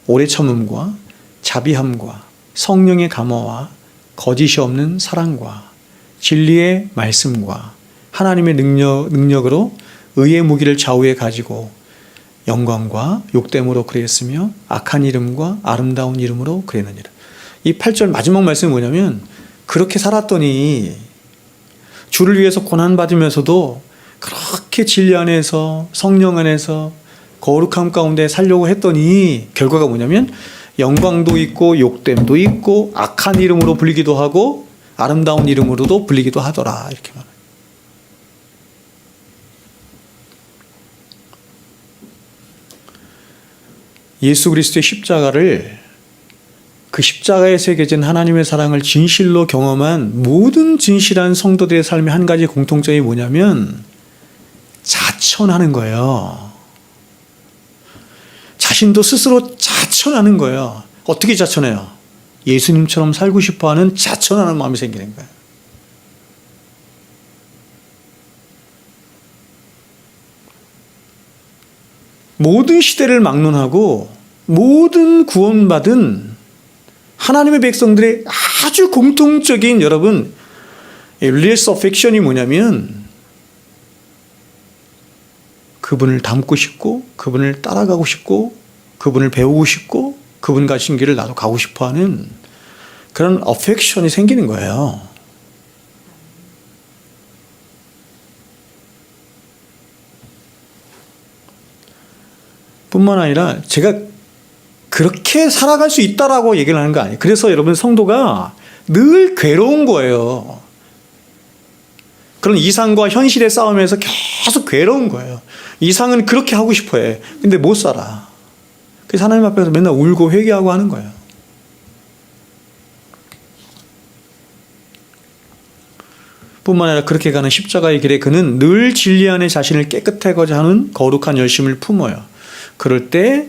오래 참음과 자비함과 성령의 감화와 거짓이 없는 사랑과 진리의 말씀과 하나님의 능력으로 의의 무기를 좌우에 가지고 영광과 욕됨으로 그랬으며 악한 이름과 아름다운 이름으로 그랬느니라. 이 8절 마지막 말씀이 뭐냐면 그렇게 살았더니 주를 위해서 고난받으면서도 그렇게 진리 안에서 성령 안에서 거룩함 가운데 살려고 했더니 결과가 뭐냐면 영광도 있고 욕됨도 있고 악한 이름으로 불리기도 하고 아름다운 이름으로도 불리기도 하더라. 이렇게 말해요. 예수 그리스도의 십자가를, 그 십자가에 새겨진 하나님의 사랑을 진실로 경험한 모든 진실한 성도들의 삶의 한 가지 공통점이 뭐냐면 자천하는 거예요. 자신도 스스로 자천하는 거예요. 어떻게 자천해요? 예수님처럼 살고 싶어하는 자천하는 마음이 생기는 거예요. 모든 시대를 막론하고 모든 구원받은 하나님의 백성들의 아주 공통적인, 여러분, religious affection이 뭐냐면 그분을 닮고 싶고 그분을 따라가고 싶고 그분을 배우고 싶고 그분 가신 길을 나도 가고 싶어하는 그런 affection이 생기는 거예요. 뿐만 아니라 제가 그렇게 살아갈 수 있다라고 얘기를 하는 거 아니에요. 그래서 여러분 성도가 늘 괴로운 거예요. 그런 이상과 현실의 싸움에서 계속 괴로운 거예요. 이상은 그렇게 하고 싶어 해. 근데 못 살아. 그래서 하나님 앞에서 맨날 울고 회개하고 하는 거예요. 뿐만 아니라 그렇게 가는 십자가의 길에 그는 늘 진리 안에 자신을 깨끗하고자 하는 거룩한 열심을 품어요. 그럴 때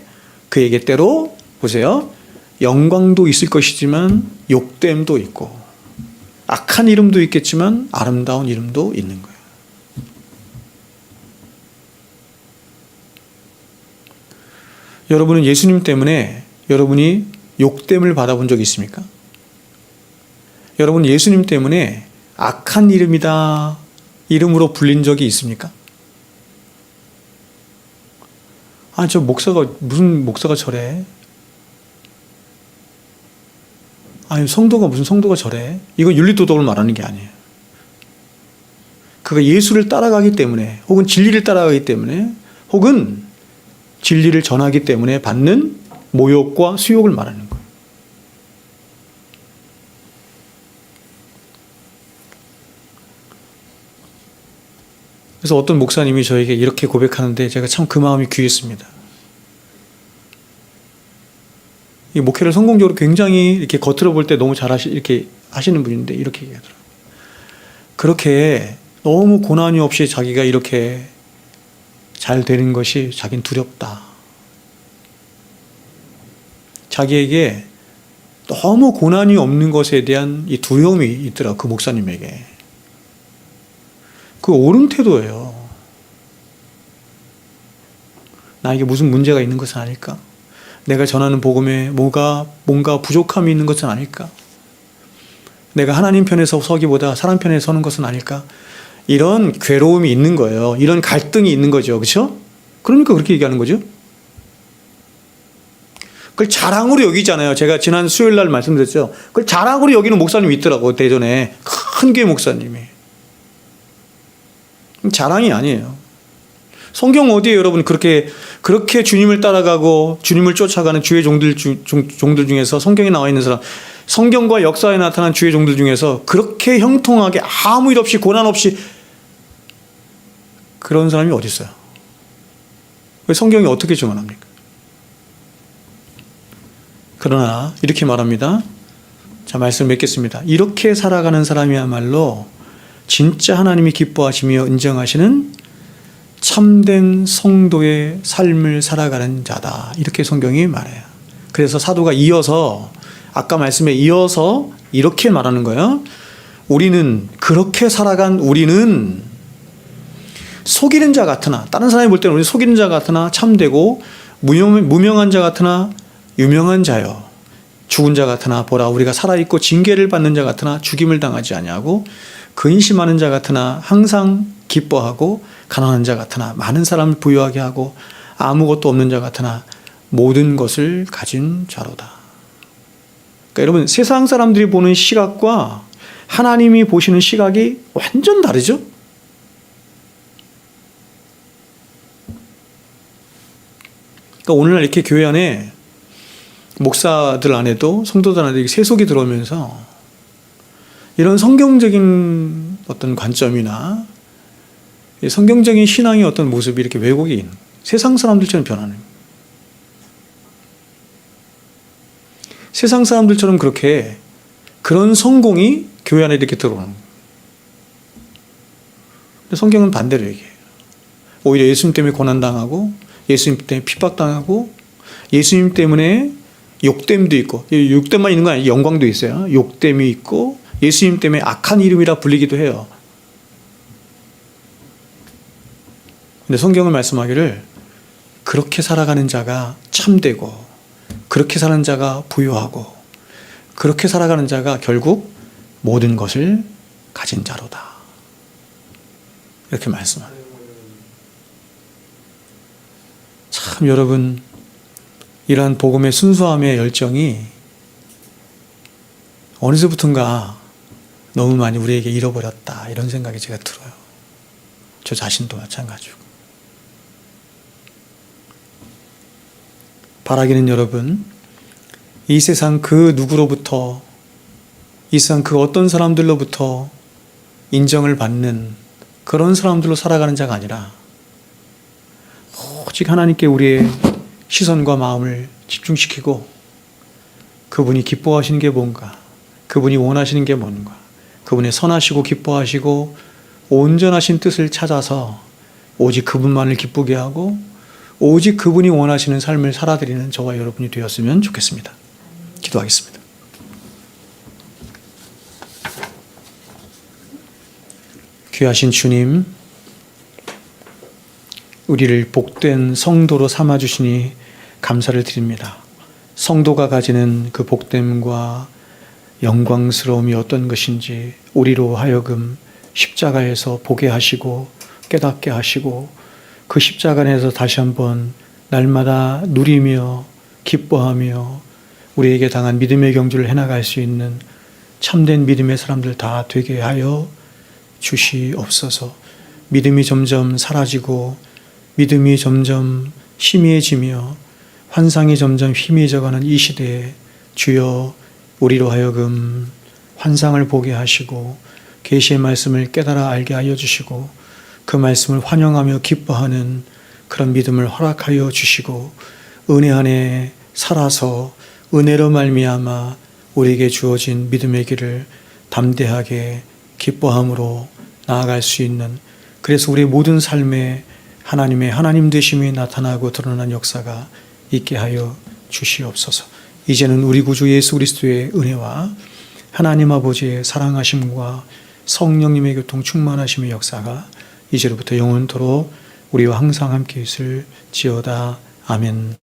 그에게 때로 보세요. 영광도 있을 것이지만 욕됨도 있고 악한 이름도 있겠지만 아름다운 이름도 있는 거예요. 여러분은 예수님 때문에 여러분이 욕됨을 받아본 적이 있습니까? 여러분 예수님 때문에 악한 이름이다 이름으로 불린 적이 있습니까? 아, 저 목사가 무슨 목사가 저래? 아니, 성도가 무슨 성도가 저래? 이건 윤리도덕을 말하는 게 아니에요. 그가 예수를 따라가기 때문에, 혹은 진리를 따라가기 때문에, 혹은 진리를 전하기 때문에 받는 모욕과 수욕을 말하는 거예요. 그래서 어떤 목사님이 저에게 이렇게 고백하는데 제가 참 그 마음이 귀했습니다. 이 목회를 성공적으로 굉장히 이렇게 겉으로 볼 때 너무 이렇게 하시는 분인데 이렇게 얘기하더라고요. 그렇게 너무 고난이 없이 자기가 이렇게 잘 되는 것이 자기는 두렵다. 자기에게 너무 고난이 없는 것에 대한 이 두려움이 있더라, 그 목사님에게. 그 옳은 태도예요. 나에게 무슨 문제가 있는 것은 아닐까? 내가 전하는 복음에 뭔가 부족함이 있는 것은 아닐까? 내가 하나님 편에서 서기보다 사람 편에 서는 것은 아닐까? 이런 괴로움이 있는 거예요. 이런 갈등이 있는 거죠. 그렇죠? 그러니까 그렇게 얘기하는 거죠. 그걸 자랑으로 여기잖아요. 제가 지난 수요일 날 말씀드렸죠. 그걸 자랑으로 여기는 목사님이 있더라고요. 대전에 큰 교회 목사님이. 자랑이 아니에요. 성경 어디에 여러분 그렇게 주님을 따라가고 주님을 쫓아가는 주의 종들 중에서 성경에 나와 있는 사람, 성경과 역사에 나타난 주의 종들 중에서 그렇게 형통하게 아무 일 없이 고난 없이 그런 사람이 어디 있어요? 왜 성경이 어떻게 증언합니까? 그러나 이렇게 말합니다. 자, 말씀 맺겠습니다. 이렇게 살아가는 사람이야말로 진짜 하나님이 기뻐하시며 인정하시는 참된 성도의 삶을 살아가는 자다. 이렇게 성경이 말해요. 그래서 사도가 이어서 아까 말씀에 이어서 이렇게 말하는 거예요. 우리는 그렇게 살아간 우리는 속이는 자 같으나, 다른 사람이 볼 때는 우리 속이는 자 같으나 참되고 무명한 자 같으나 유명한 자요. 죽은 자 같으나 보라 우리가 살아있고 징계를 받는 자 같으나 죽임을 당하지 아니하고 근심하는 자 같으나 항상 기뻐하고 가난한 자 같으나 많은 사람을 부유하게 하고 아무것도 없는 자 같으나 모든 것을 가진 자로다. 그러니까 여러분 세상 사람들이 보는 시각과 하나님이 보시는 시각이 완전 다르죠? 그러니까 오늘날 이렇게 교회 안에 목사들 안에도 성도들 안에도 세속이 들어오면서 이런 성경적인 어떤 관점이나 성경적인 신앙의 어떤 모습이 이렇게 왜곡이 있는 세상 사람들처럼 변하는 세상 사람들처럼 그렇게 그런 성공이 교회 안에 이렇게 들어오는 거예요. 성경은 반대로 얘기해요. 오히려 예수님 때문에 고난당하고 예수님 때문에 핍박당하고 예수님 때문에 욕됨도 있고 욕됨만 있는 건 아니에요. 영광도 있어요. 욕됨이 있고 예수님 때문에 악한 이름이라 불리기도 해요. 근데 성경은 말씀하기를 그렇게 살아가는 자가 참되고 그렇게 사는 자가 부유하고 그렇게 살아가는 자가 결국 모든 것을 가진 자로다. 이렇게 말씀합니다. 참 여러분 이러한 복음의 순수함의 열정이 어느새부턴가 너무 많이 우리에게 잃어버렸다 이런 생각이 제가 들어요. 저 자신도 마찬가지고. 바라기는 여러분 이 세상 그 누구로부터 이 세상 그 어떤 사람들로부터 인정을 받는 그런 사람들로 살아가는 자가 아니라 오직 하나님께 우리의 시선과 마음을 집중시키고 그분이 기뻐하시는 게 뭔가 그분이 원하시는 게 뭔가 그분의 선하시고 기뻐하시고 온전하신 뜻을 찾아서 오직 그분만을 기쁘게 하고 오직 그분이 원하시는 삶을 살아드리는 저와 여러분이 되었으면 좋겠습니다. 기도하겠습니다. 귀하신 주님, 우리를 복된 성도로 삼아주시니 감사를 드립니다. 성도가 가지는 그 복됨과 영광스러움이 어떤 것인지 우리로 하여금 십자가에서 보게 하시고 깨닫게 하시고 그 십자가 안에서 다시 한번 날마다 누리며 기뻐하며 우리에게 당한 믿음의 경주를 해나갈 수 있는 참된 믿음의 사람들 다 되게 하여 주시옵소서. 믿음이 점점 사라지고 믿음이 점점 희미해지며 환상이 점점 희미해져가는 이 시대에 주여 우리로 하여금 환상을 보게 하시고 계시의 말씀을 깨달아 알게 하여 주시고 그 말씀을 환영하며 기뻐하는 그런 믿음을 허락하여 주시고 은혜 안에 살아서 은혜로 말미암아 우리에게 주어진 믿음의 길을 담대하게 기뻐함으로 나아갈 수 있는, 그래서 우리 모든 삶에 하나님의 하나님 되심이 나타나고 드러난 역사가 있게 하여 주시옵소서. 이제는 우리 구주 예수 그리스도의 은혜와 하나님 아버지의 사랑하심과 성령님의 교통 충만하심의 역사가 이제로부터 영원토록 우리와 항상 함께 있을지어다. 아멘.